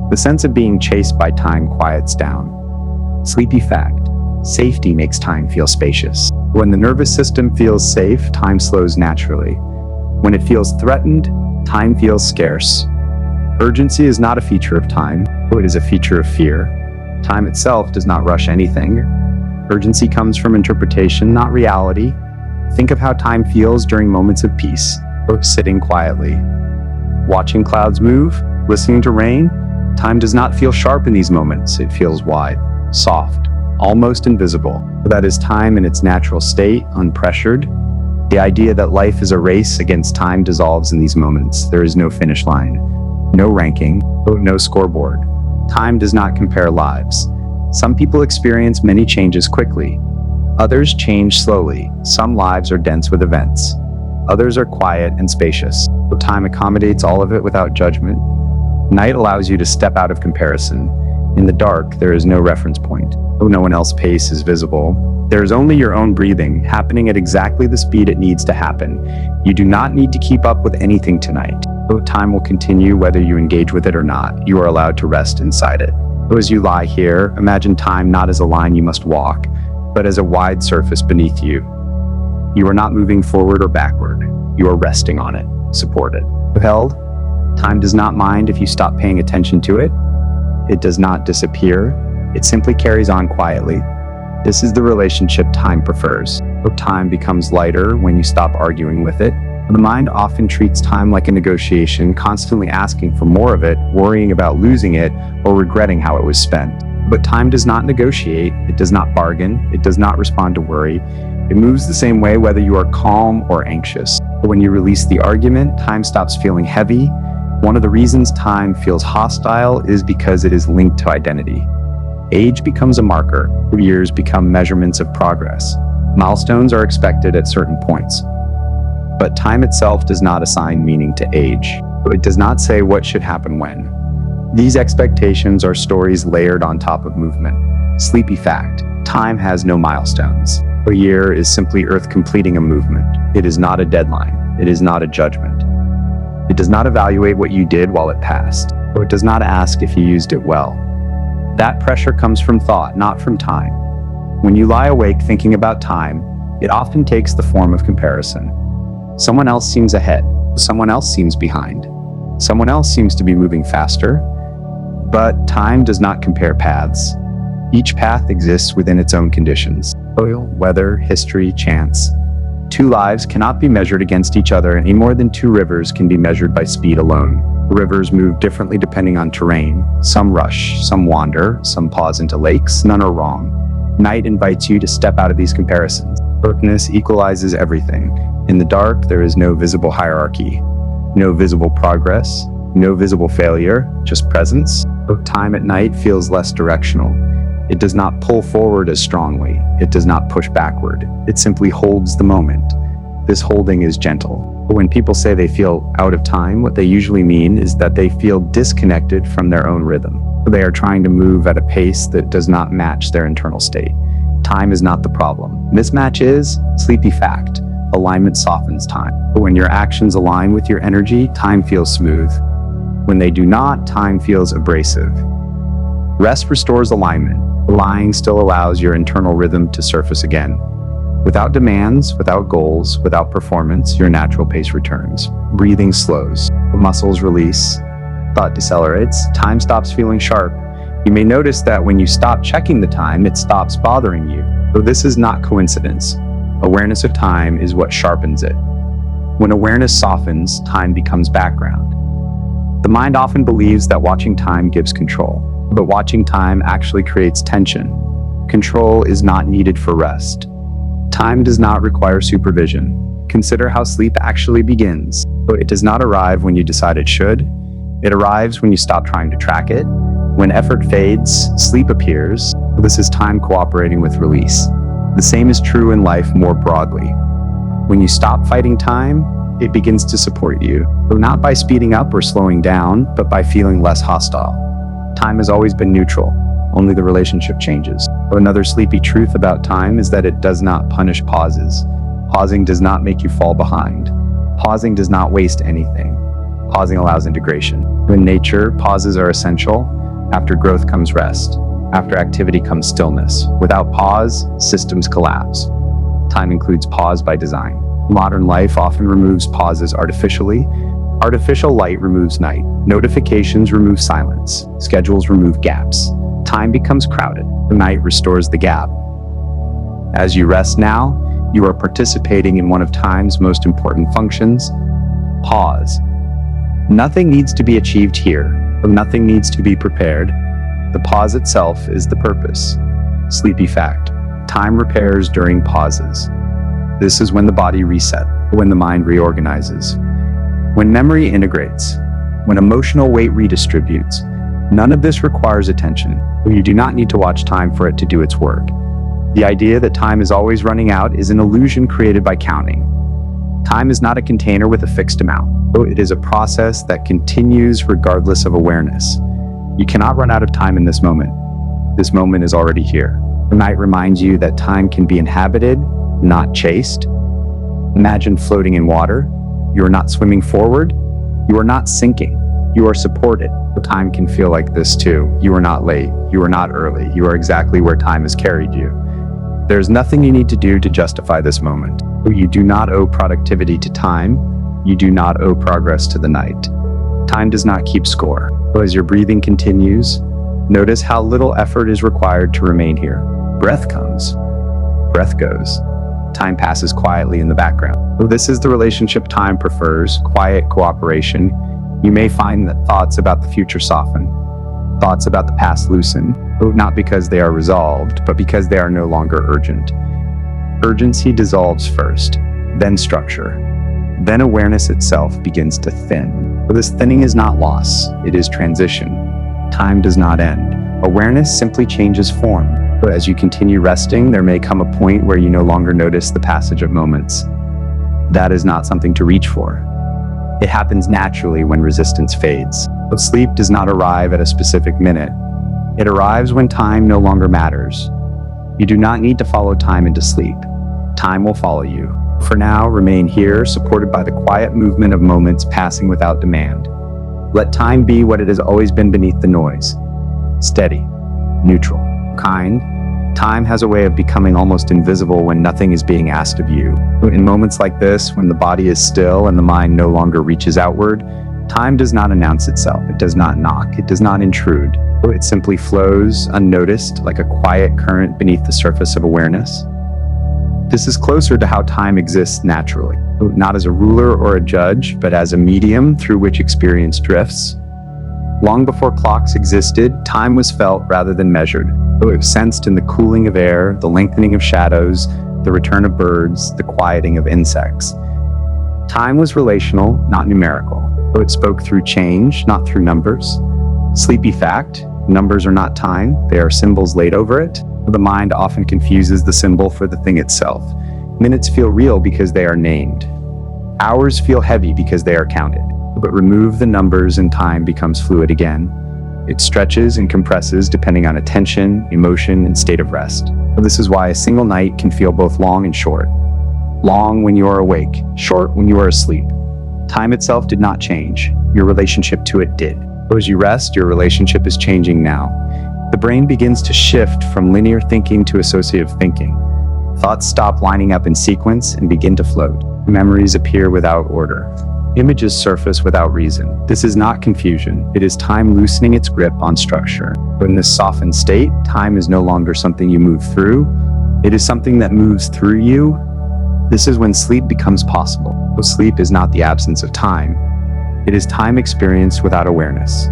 Speaker 1: The sense of being chased by time quiets down. Sleepy fact. Safety makes time feel spacious. When the nervous system feels safe, time slows naturally. When it feels threatened, time feels scarce. Urgency is not a feature of time, it is a feature of fear. Time itself does not rush anything. Urgency comes from interpretation, not reality. Think of how time feels during moments of peace, or sitting quietly. Watching clouds move, listening to rain, time does not feel sharp in these moments. It feels wide, soft, almost invisible. That is time in its natural state, unpressured. The idea that life is a race against time dissolves in these moments. There is no finish line, no ranking, no scoreboard. Time does not compare lives. Some people experience many changes quickly. Others change slowly. Some lives are dense with events. Others are quiet and spacious. Time accommodates all of it without judgment. Night allows you to step out of comparison. In the dark, there is no reference point. No one else's pace is visible. There is only your own breathing, happening at exactly the speed it needs to happen. You do not need to keep up with anything tonight. Time will continue whether you engage with it or not. You are allowed to rest inside it. As you lie here, imagine time not as a line you must walk, but as a wide surface beneath you. You are not moving forward or backward. You are resting on it, supported. Held, time does not mind if you stop paying attention to it. It does not disappear. It simply carries on quietly. This is the relationship time prefers. Time becomes lighter when you stop arguing with it. The mind often treats time like a negotiation, constantly asking for more of it, worrying about losing it, or regretting how it was spent. But time does not negotiate, it does not bargain, it does not respond to worry. It moves the same way whether you are calm or anxious. When you release the argument, time stops feeling heavy. One of the reasons time feels hostile is because it is linked to identity. Age becomes a marker. Years become measurements of progress. Milestones are expected at certain points. But time itself does not assign meaning to age. It does not say what should happen when. These expectations are stories layered on top of movement. Sleepy fact: time has no milestones. A year is simply Earth completing a movement. It is not a deadline. It is not a judgment. It does not evaluate what you did while it passed. Or it does not ask if you used it well. That pressure comes from thought, not from time. When you lie awake thinking about time, it often takes the form of comparison. Someone else seems ahead. Someone else seems behind. Someone else seems to be moving faster. But time does not compare paths. Each path exists within its own conditions: soil, weather, history, chance. Two lives cannot be measured against each other any more than two rivers can be measured by speed alone. Rivers move differently depending on terrain. Some rush, some wander, some pause into lakes. None are wrong. Night invites you to step out of these comparisons. Darkness equalizes everything. In the dark, there is no visible hierarchy, no visible progress, no visible failure, just presence. Time at night feels less directional. It does not pull forward as strongly. It does not push backward. It simply holds the moment. This holding is gentle. When people say they feel out of time, what they usually mean is that they feel disconnected from their own rhythm. They are trying to move at a pace that does not match their internal state. Time is not the problem. Mismatch is. Sleepy fact: alignment softens time. When your actions align with your energy, time feels smooth. When they do not, time feels abrasive. Rest restores alignment. Lying still allows your internal rhythm to surface again. Without demands, without goals, without performance, your natural pace returns. Breathing slows. Muscles release. Thought decelerates. Time stops feeling sharp. You may notice that when you stop checking the time, it stops bothering you. Though this is not coincidence. Awareness of time is what sharpens it. When awareness softens, time becomes background. The mind often believes that watching time gives control, but watching time actually creates tension. Control is not needed for rest. Time does not require supervision. Consider how sleep actually begins. It does not arrive when you decide it should. It arrives when you stop trying to track it. When effort fades, sleep appears. This is time cooperating with release. The same is true in life more broadly. When you stop fighting time, it begins to support you, not by speeding up or slowing down, but by feeling less hostile. Time has always been neutral, only the relationship changes. Another sleepy truth about time is that it does not punish pauses. Pausing does not make you fall behind. Pausing does not waste anything. Pausing allows integration. In nature, pauses are essential. After growth comes rest. After activity comes stillness. Without pause, systems collapse. Time includes pause by design. Modern life often removes pauses artificially. Artificial light removes night. Notifications remove silence. Schedules remove gaps. Time becomes crowded. The night restores the gap. As you rest now, you are participating in one of time's most important functions: pause. Nothing needs to be achieved here. Nothing needs to be prepared. The pause itself is the purpose. Sleepy fact: time repairs during pauses. This is when the body resets, when the mind reorganizes, when memory integrates, when emotional weight redistributes. None of this requires attention. You do not need to watch time for it to do its work. The idea that time is always running out is an illusion created by counting. Time is not a container with a fixed amount. It is a process that continues regardless of awareness. You cannot run out of time in this moment. This moment is already here. The night reminds you that time can be inhabited, not chased. Imagine floating in water. You are not swimming forward. You are not sinking. You are supported. Time can feel like this too. You are not late. You are not early. You are exactly where time has carried you. There's nothing you need to do to justify this moment. You do not owe productivity to time. You do not owe progress to the night. Time does not keep score. As your breathing continues, Notice how little effort is required to remain here. Breath comes, breath goes. Time passes quietly in the background. This is the relationship time prefers, quiet cooperation. You may find that thoughts about the future soften, thoughts about the past loosen, not because they are resolved, but because they are no longer urgent. Urgency dissolves first, then structure. Then awareness itself begins to thin. This thinning is not loss, it is transition. Time does not end. Awareness simply changes form. As you continue resting, there may come a point where you no longer notice the passage of moments. That is not something to reach for. It happens naturally when resistance fades. But sleep does not arrive at a specific minute. It arrives when time no longer matters. You do not need to follow time into sleep. Time will follow you. For now, remain here, supported by the quiet movement of moments passing without demand. Let time be what it has always been beneath the noise. Steady, neutral, kind. Time has a way of becoming almost invisible when nothing is being asked of you. In moments like this, when the body is still and the mind no longer reaches outward, time does not announce itself. It does not knock. It does not intrude. It simply flows unnoticed, like a quiet current beneath the surface of awareness. This is closer to how time exists naturally, not as a ruler or a judge, but as a medium through which experience drifts. Long before clocks existed, time was felt rather than measured. It was sensed in the cooling of air, the lengthening of shadows, the return of birds, the quieting of insects. Time was relational, not numerical. It spoke through change, not through numbers. Sleepy fact, numbers are not time, they are symbols laid over it. The mind often confuses the symbol for the thing itself. Minutes feel real because they are named. Hours feel heavy because they are counted. But remove the numbers and time becomes fluid again. It stretches and compresses depending on attention, emotion, and state of rest. This is why a single night can feel both long and short. Long when you are awake, short when you are asleep. Time itself did not change. Your relationship to it did. As you rest, your relationship is changing now. The brain begins to shift from linear thinking to associative thinking. Thoughts stop lining up in sequence and begin to float. Memories appear without order. Images surface without reason. This is not confusion. It is time loosening its grip on structure. But in this softened state, time is no longer something you move through. It is something that moves through you. This is when sleep becomes possible. Sleep is not the absence of time. It is time experienced without awareness.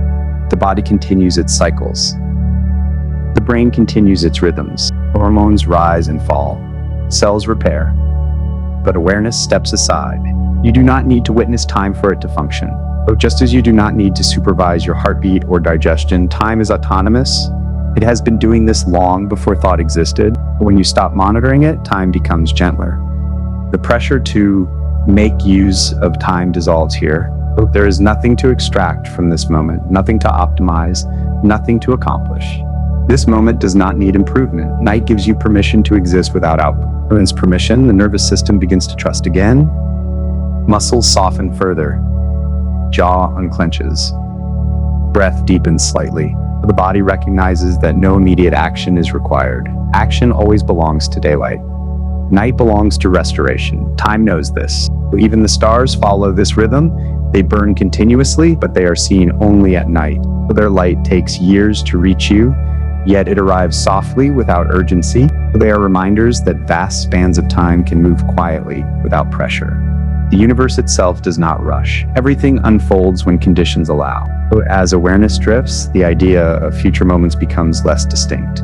Speaker 1: The body continues its cycles. The brain continues its rhythms. Hormones rise and fall. Cells repair. But awareness steps aside. You do not need to witness time for it to function. But just as you do not need to supervise your heartbeat or digestion, time is autonomous. It has been doing this long before thought existed. When you stop monitoring it, time becomes gentler. The pressure to make use of time dissolves here. There is nothing to extract from this moment, nothing to optimize, nothing to accomplish. This moment does not need improvement. Night gives you permission to exist without output. With its permission, the nervous system begins to trust again. Muscles soften further. Jaw unclenches. Breath deepens slightly. The body recognizes that no immediate action is required. Action always belongs to daylight. Night belongs to restoration. Time knows this. Even the stars follow this rhythm. They burn continuously, but they are seen only at night. Their light takes years to reach you, yet it arrives softly without urgency. They are reminders that vast spans of time can move quietly without pressure. The universe itself does not rush. Everything unfolds when conditions allow. As awareness drifts, the idea of future moments becomes less distinct.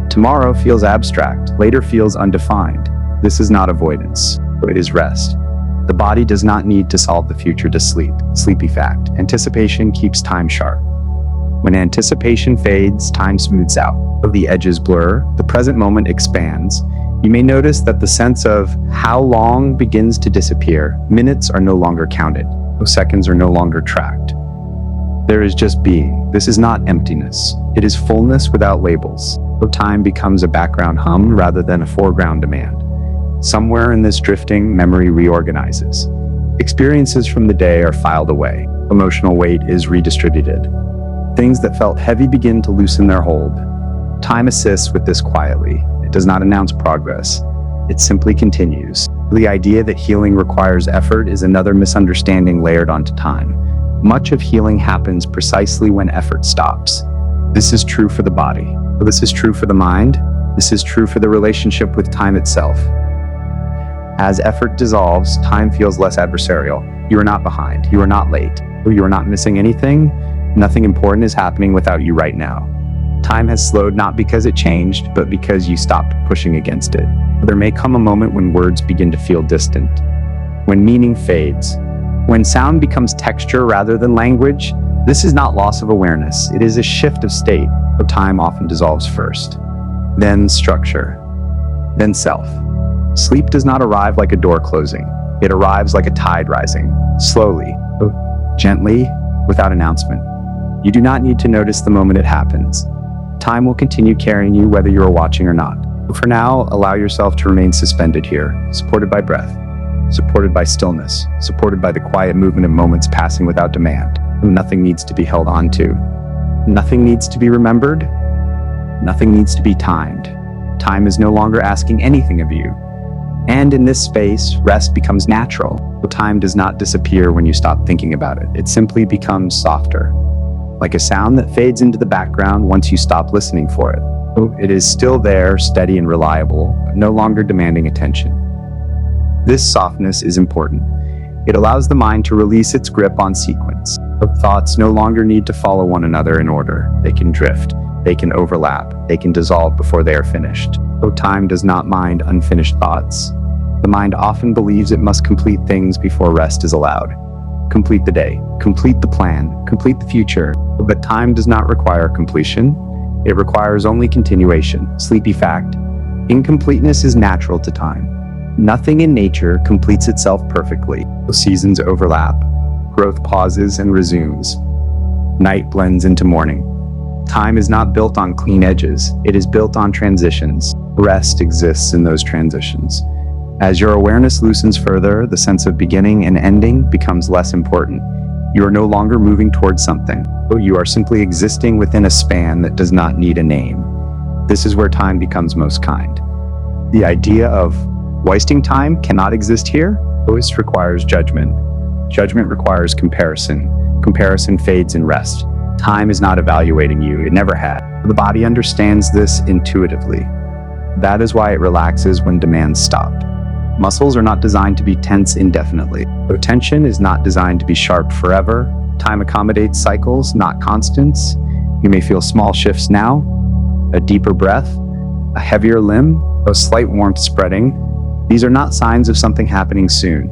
Speaker 1: Tomorrow feels abstract, later feels undefined. This is not avoidance, it is rest. The body does not need to solve the future to sleep. Sleepy fact, anticipation keeps time sharp. When anticipation fades, time smooths out. The edges blur, the present moment expands. You may notice that the sense of how long begins to disappear. Minutes are no longer counted. Seconds are no longer tracked. There is just being. This is not emptiness. It is fullness without labels. Time becomes a background hum rather than a foreground demand. Somewhere in this drifting, memory reorganizes. Experiences from the day are filed away. Emotional weight is redistributed. Things that felt heavy begin to loosen their hold. Time assists with this quietly. It does not announce progress. It simply continues. The idea that healing requires effort is another misunderstanding layered onto time. Much of healing happens precisely when effort stops. This is true for the body. This is true for the mind. This is true for the relationship with time itself. As effort dissolves, time feels less adversarial. You are not behind. You are not late. You are not missing anything. Nothing important is happening without you right now. Time has slowed not because it changed, but because you stopped pushing against it. There may come a moment when words begin to feel distant, when meaning fades, when sound becomes texture rather than language. This is not loss of awareness. It is a shift of state. Time often dissolves first, then structure, then self. Sleep does not arrive like a door closing. It arrives like a tide rising, slowly, gently, without announcement. You do not need to notice the moment it happens. Time will continue carrying you whether you are watching or not. For now, allow yourself to remain suspended here, supported by breath, supported by stillness, supported by the quiet movement of moments passing without demand. Nothing needs to be held on to. Nothing needs to be remembered. Nothing needs to be timed. Time is no longer asking anything of you. And in this space, rest becomes natural. Time does not disappear when you stop thinking about it. It simply becomes softer, like a sound that fades into the background once you stop listening for it. It is still there, steady and reliable, but no longer demanding attention. This softness is important. It allows the mind to release its grip on sequence. Thoughts no longer need to follow one another in order. They can drift, they can overlap, they can dissolve before they are finished. Time does not mind unfinished thoughts. The mind often believes it must complete things before rest is allowed. Complete the day, complete the plan, complete the future. But time does not require completion. It requires only continuation. Sleepy fact: incompleteness is natural to time. Nothing in nature completes itself perfectly. Seasons overlap. Growth pauses and resumes. Night blends into morning. Time is not built on clean edges. It is built on transitions. Rest exists in those transitions. As your awareness loosens further, the sense of beginning and ending becomes less important. You are no longer moving towards something. You are simply existing within a span that does not need a name. This is where time becomes most kind. The idea of wasting time cannot exist here. This requires judgment. Judgment requires comparison. Comparison fades in rest. Time is not evaluating you. It never had. The body understands this intuitively. That is why it relaxes when demands stop. Muscles are not designed to be tense indefinitely. Tension is not designed to be sharp forever. Time accommodates cycles, not constants. You may feel small shifts now, a deeper breath, a heavier limb, a slight warmth spreading. These are not signs of something happening soon.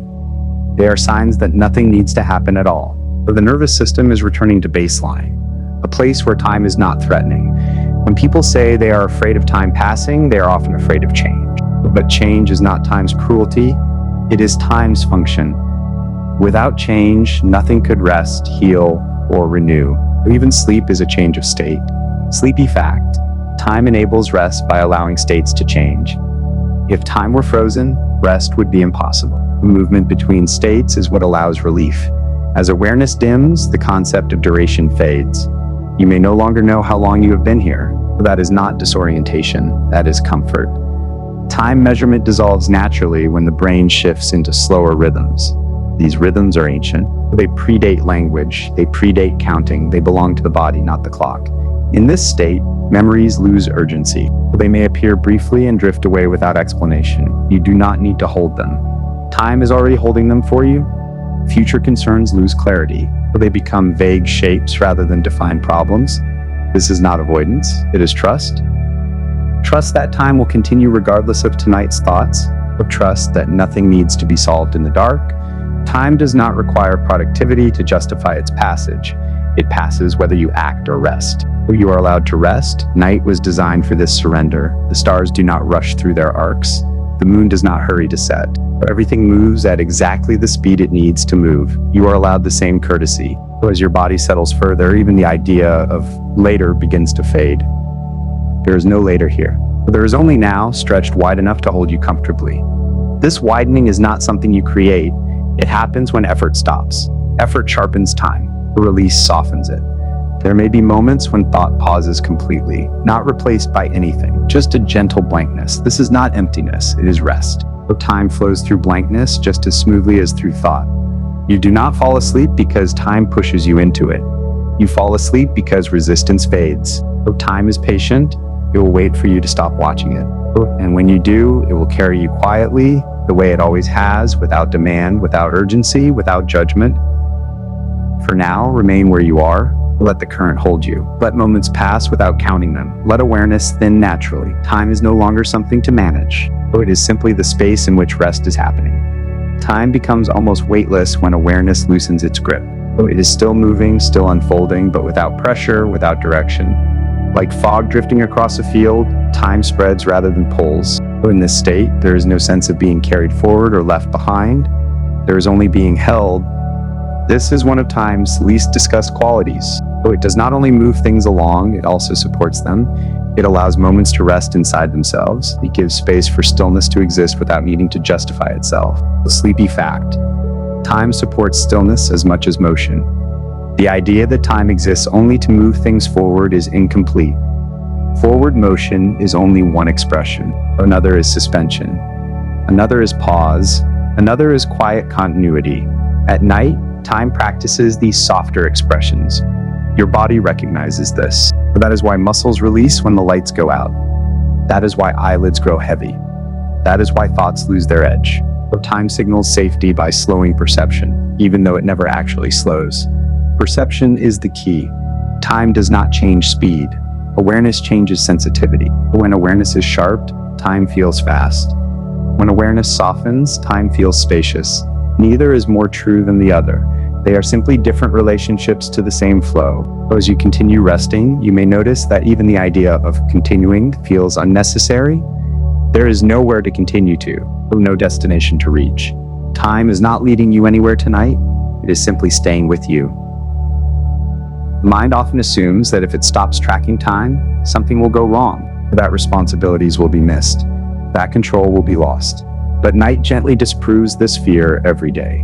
Speaker 1: They are signs that nothing needs to happen at all. The nervous system is returning to baseline, a place where time is not threatening. When people say they are afraid of time passing, they are often afraid of change. But change is not time's cruelty, it is time's function. Without change, nothing could rest, heal, or renew. Even sleep is a change of state. Sleepy fact: time enables rest by allowing states to change. If time were frozen, rest would be impossible. The movement between states is what allows relief. As awareness dims, the concept of duration fades. You may no longer know how long you have been here. That is not disorientation, that is comfort. Time measurement dissolves naturally when the brain shifts into slower rhythms. These rhythms are ancient. They predate language, they predate counting, they belong to the body, not the clock. In this state, memories lose urgency. They may appear briefly and drift away without explanation. You do not need to hold them. Time is already holding them for you. Future concerns lose clarity. They become vague shapes rather than defined problems. This is not avoidance, it is trust. Trust that time will continue regardless of tonight's thoughts. Trust that nothing needs to be solved in the dark. Time does not require productivity to justify its passage. It passes whether you act or rest. You are allowed to rest. Night was designed for this surrender. The stars do not rush through their arcs. The moon does not hurry to set. Everything moves at exactly the speed it needs to move. You are allowed the same courtesy. As your body settles further, even the idea of later begins to fade. There is no later here. There is only now, stretched wide enough to hold you comfortably. This widening is not something you create. It happens when effort stops. Effort sharpens time. The release softens it. There may be moments when thought pauses completely, not replaced by anything, just a gentle blankness. This is not emptiness, it is rest. Time flows through blankness just as smoothly as through thought. You do not fall asleep because time pushes you into it. You fall asleep because resistance fades. So time is patient. It will wait for you to stop watching it. And when you do, it will carry you quietly, the way it always has, without demand, without urgency, without judgment. For now, remain where you are. Let the current hold you. Let moments pass without counting them. Let awareness thin naturally. Time is no longer something to manage. It is simply the space in which rest is happening. Time becomes almost weightless when awareness loosens its grip. It is still moving, still unfolding, but without pressure, without direction. Like fog drifting across a field, time spreads rather than pulls. In this state, there is no sense of being carried forward or left behind. There is only being held. This is one of time's least discussed qualities. It does not only move things along, it also supports them. It allows moments to rest inside themselves. It gives space for stillness to exist without needing to justify itself. The sleepy fact. Time supports stillness as much as motion. The idea that time exists only to move things forward is incomplete. Forward motion is only one expression. Another is suspension. Another is pause. Another is quiet continuity. At night, time practices these softer expressions. Your body recognizes this. That is why muscles release when the lights go out. That is why eyelids grow heavy. That is why thoughts lose their edge. Time signals safety by slowing perception, even though it never actually slows. Perception is the key. Time does not change speed. Awareness changes sensitivity. When awareness is sharp, time feels fast. When awareness softens, time feels spacious. Neither is more true than the other. They are simply different relationships to the same flow. As you continue resting, you may notice that even the idea of continuing feels unnecessary. There is nowhere to continue to, no destination to reach. Time is not leading you anywhere tonight. It is simply staying with you. The mind often assumes that if it stops tracking time, something will go wrong, that responsibilities will be missed, that control will be lost. But night gently disproves this fear every day.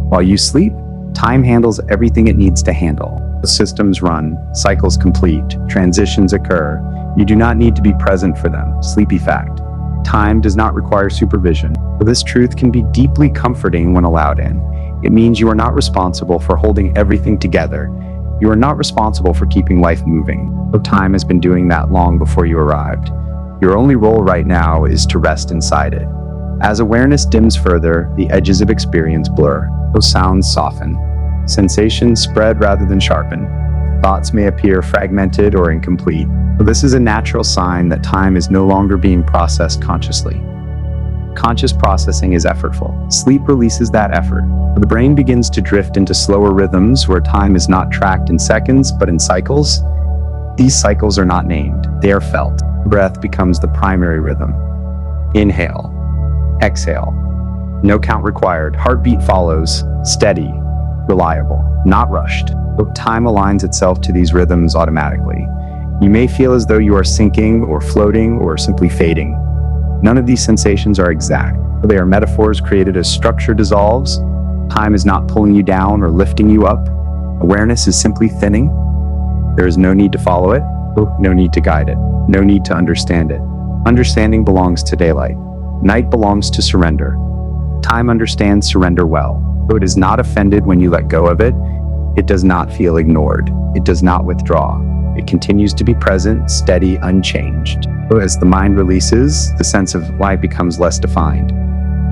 Speaker 1: While you sleep, time handles everything it needs to handle. The systems run, cycles complete, transitions occur. You do not need to be present for them. Sleepy fact. Time does not require supervision. This truth can be deeply comforting when allowed in. It means you are not responsible for holding everything together. You are not responsible for keeping life moving. Time has been doing that long before you arrived. Your only role right now is to rest inside it. As awareness dims further, the edges of experience blur. Those sounds soften. Sensations spread rather than sharpen. Thoughts may appear fragmented or incomplete. This is a natural sign that time is no longer being processed consciously. Conscious processing is effortful. Sleep releases that effort. The brain begins to drift into slower rhythms where time is not tracked in seconds, but in cycles. These cycles are not named. They are felt. Breath becomes the primary rhythm. Inhale. Exhale. No count required. Heartbeat follows. Steady. Reliable. Not rushed. Time aligns itself to these rhythms automatically. You may feel as though you are sinking or floating or simply fading. None of these sensations are exact. They are metaphors created as structure dissolves. Time is not pulling you down or lifting you up. Awareness is simply thinning. There is no need to follow it. No need to guide it. No need to understand it. Understanding belongs to daylight. Night belongs to surrender. Time understands surrender well. Though it is not offended when you let go of it, it does not feel ignored. It does not withdraw. It continues to be present, steady, unchanged. As the mind releases, the sense of life becomes less defined.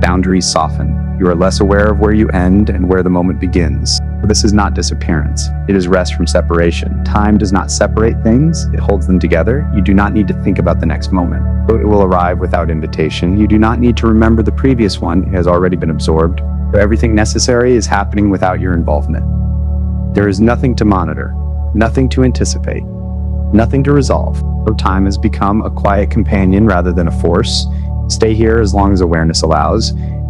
Speaker 1: Boundaries soften. You are less aware of where you end and where the moment begins. This is not disappearance. It is rest from separation. Time does not separate things. It holds them together. You do not need to think about the next moment. It will arrive without invitation. You do not need to remember the previous one. It has already been absorbed. Everything necessary is happening without your involvement. There is nothing to monitor, nothing to anticipate, nothing to resolve. Time has become a quiet companion rather than a force. Stay here as long as awareness allows.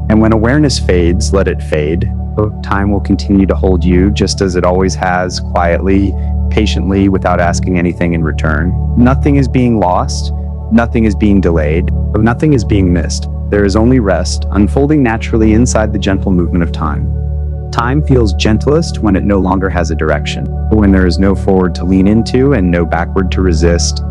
Speaker 1: And when awareness fades, let it fade. Time will continue to hold you just as it always has, quietly, patiently, without asking anything in return. Nothing is being lost. Nothing is being delayed. Nothing is being missed. There is only rest, unfolding naturally inside the gentle movement of time. Time feels gentlest when it no longer has a direction, when there is no forward to lean into and no backward to resist.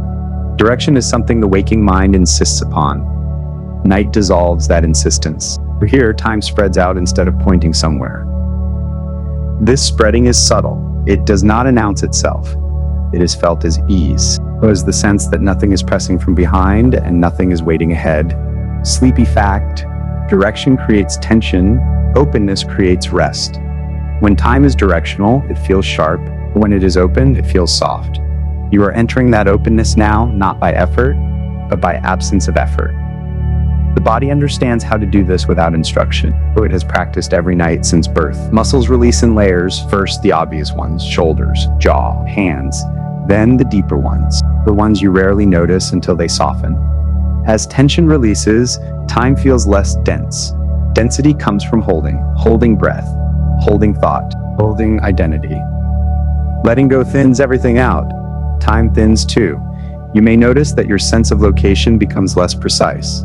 Speaker 1: Direction is something the waking mind insists upon. Night dissolves that insistence. Here, time spreads out instead of pointing somewhere. This spreading is subtle. It does not announce itself. It is felt as ease. Was the sense that nothing is pressing from behind and nothing is waiting ahead. Sleepy fact: direction creates tension, openness creates rest. When time is directional, it feels sharp. When it is open, it feels soft. You are entering that openness now, not by effort, but by absence of effort. The body understands how to do this without instruction. It has practiced every night since birth. Muscles release in layers, first the obvious ones, shoulders, jaw, hands, then the deeper ones, the ones you rarely notice until they soften. As tension releases, time feels less dense. Density comes from holding breath, holding thought, holding identity. Letting go thins everything out. Time thins too. You may notice that your sense of location becomes less precise.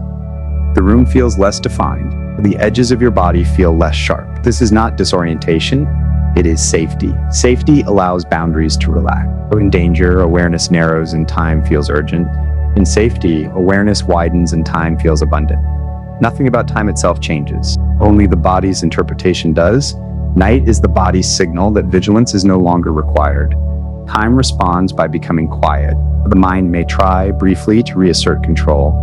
Speaker 1: The room feels less defined. The edges of your body feel less sharp. This is not disorientation, it is safety. Safety allows boundaries to relax. In danger, awareness narrows and time feels urgent. In safety, awareness widens and time feels abundant. Nothing about time itself changes. Only the body's interpretation does. Night is the body's signal that vigilance is no longer required. Time responds by becoming quiet. The mind may try briefly to reassert control.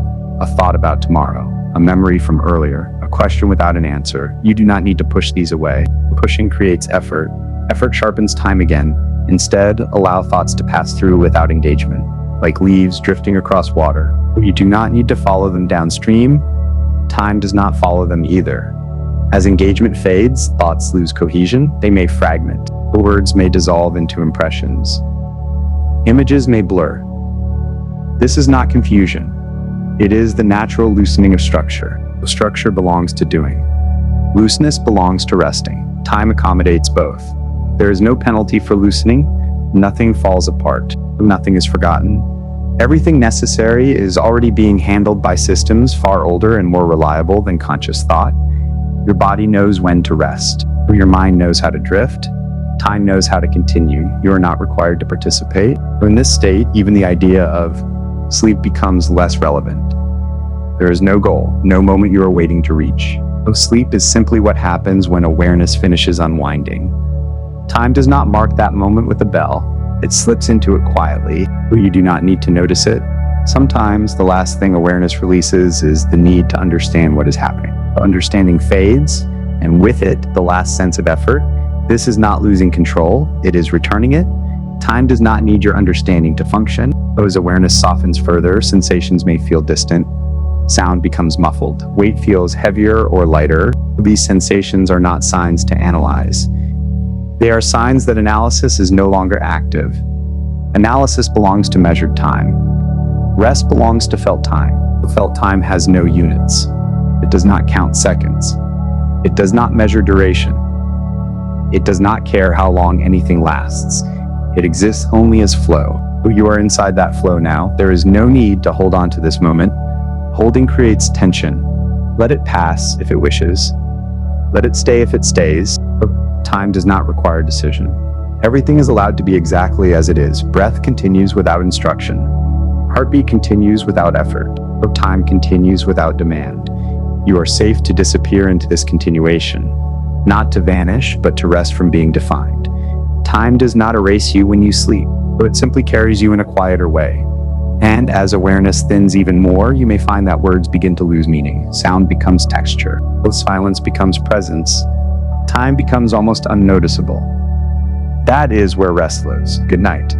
Speaker 1: A thought about tomorrow, a memory from earlier, a question without an answer. You do not need to push these away. Pushing creates effort. Effort sharpens time again. Instead, allow thoughts to pass through without engagement, like leaves drifting across water. You do not need to follow them downstream. Time does not follow them either. As engagement fades, thoughts lose cohesion. They may fragment. Words may dissolve into impressions. Images may blur. This is not confusion. It is the natural loosening of structure. Structure belongs to doing. Looseness belongs to resting. Time accommodates both. There is no penalty for loosening. Nothing falls apart. Nothing is forgotten. Everything necessary is already being handled by systems far older and more reliable than conscious thought. Your body knows when to rest. Your mind knows how to drift. Time knows how to continue. You are not required to participate. In this state, even the idea of sleep becomes less relevant. There is no goal, no moment you are waiting to reach. Sleep is simply what happens when awareness finishes unwinding. Time does not mark that moment with a bell. It slips into it quietly. You do not need to notice it. Sometimes the last thing awareness releases is the need to understand what is happening. Understanding fades, and with it, the last sense of effort. This is not losing control, it is returning it. Time does not need your understanding to function. As awareness softens further, sensations may feel distant. Sound becomes muffled. Weight feels heavier or lighter. These sensations are not signs to analyze. They are signs that analysis is no longer active. Analysis belongs to measured time. Rest belongs to felt time. Felt time has no units. It does not count seconds. It does not measure duration. It does not care how long anything lasts. It exists only as flow. You are inside that flow now. There is no need to hold on to this moment. Holding creates tension. Let it pass if it wishes. Let it stay if it stays. Time does not require decision. Everything is allowed to be exactly as it is. Breath continues without instruction. Heartbeat continues without effort. Time continues without demand. You are safe to disappear into this continuation. Not to vanish, but to rest from being defined. Time does not erase you when you sleep, but it simply carries you in a quieter way. And as awareness thins even more, you may find that words begin to lose meaning. Sound becomes texture. Silence becomes presence. Time becomes almost unnoticeable. That is where rest lives. Good night.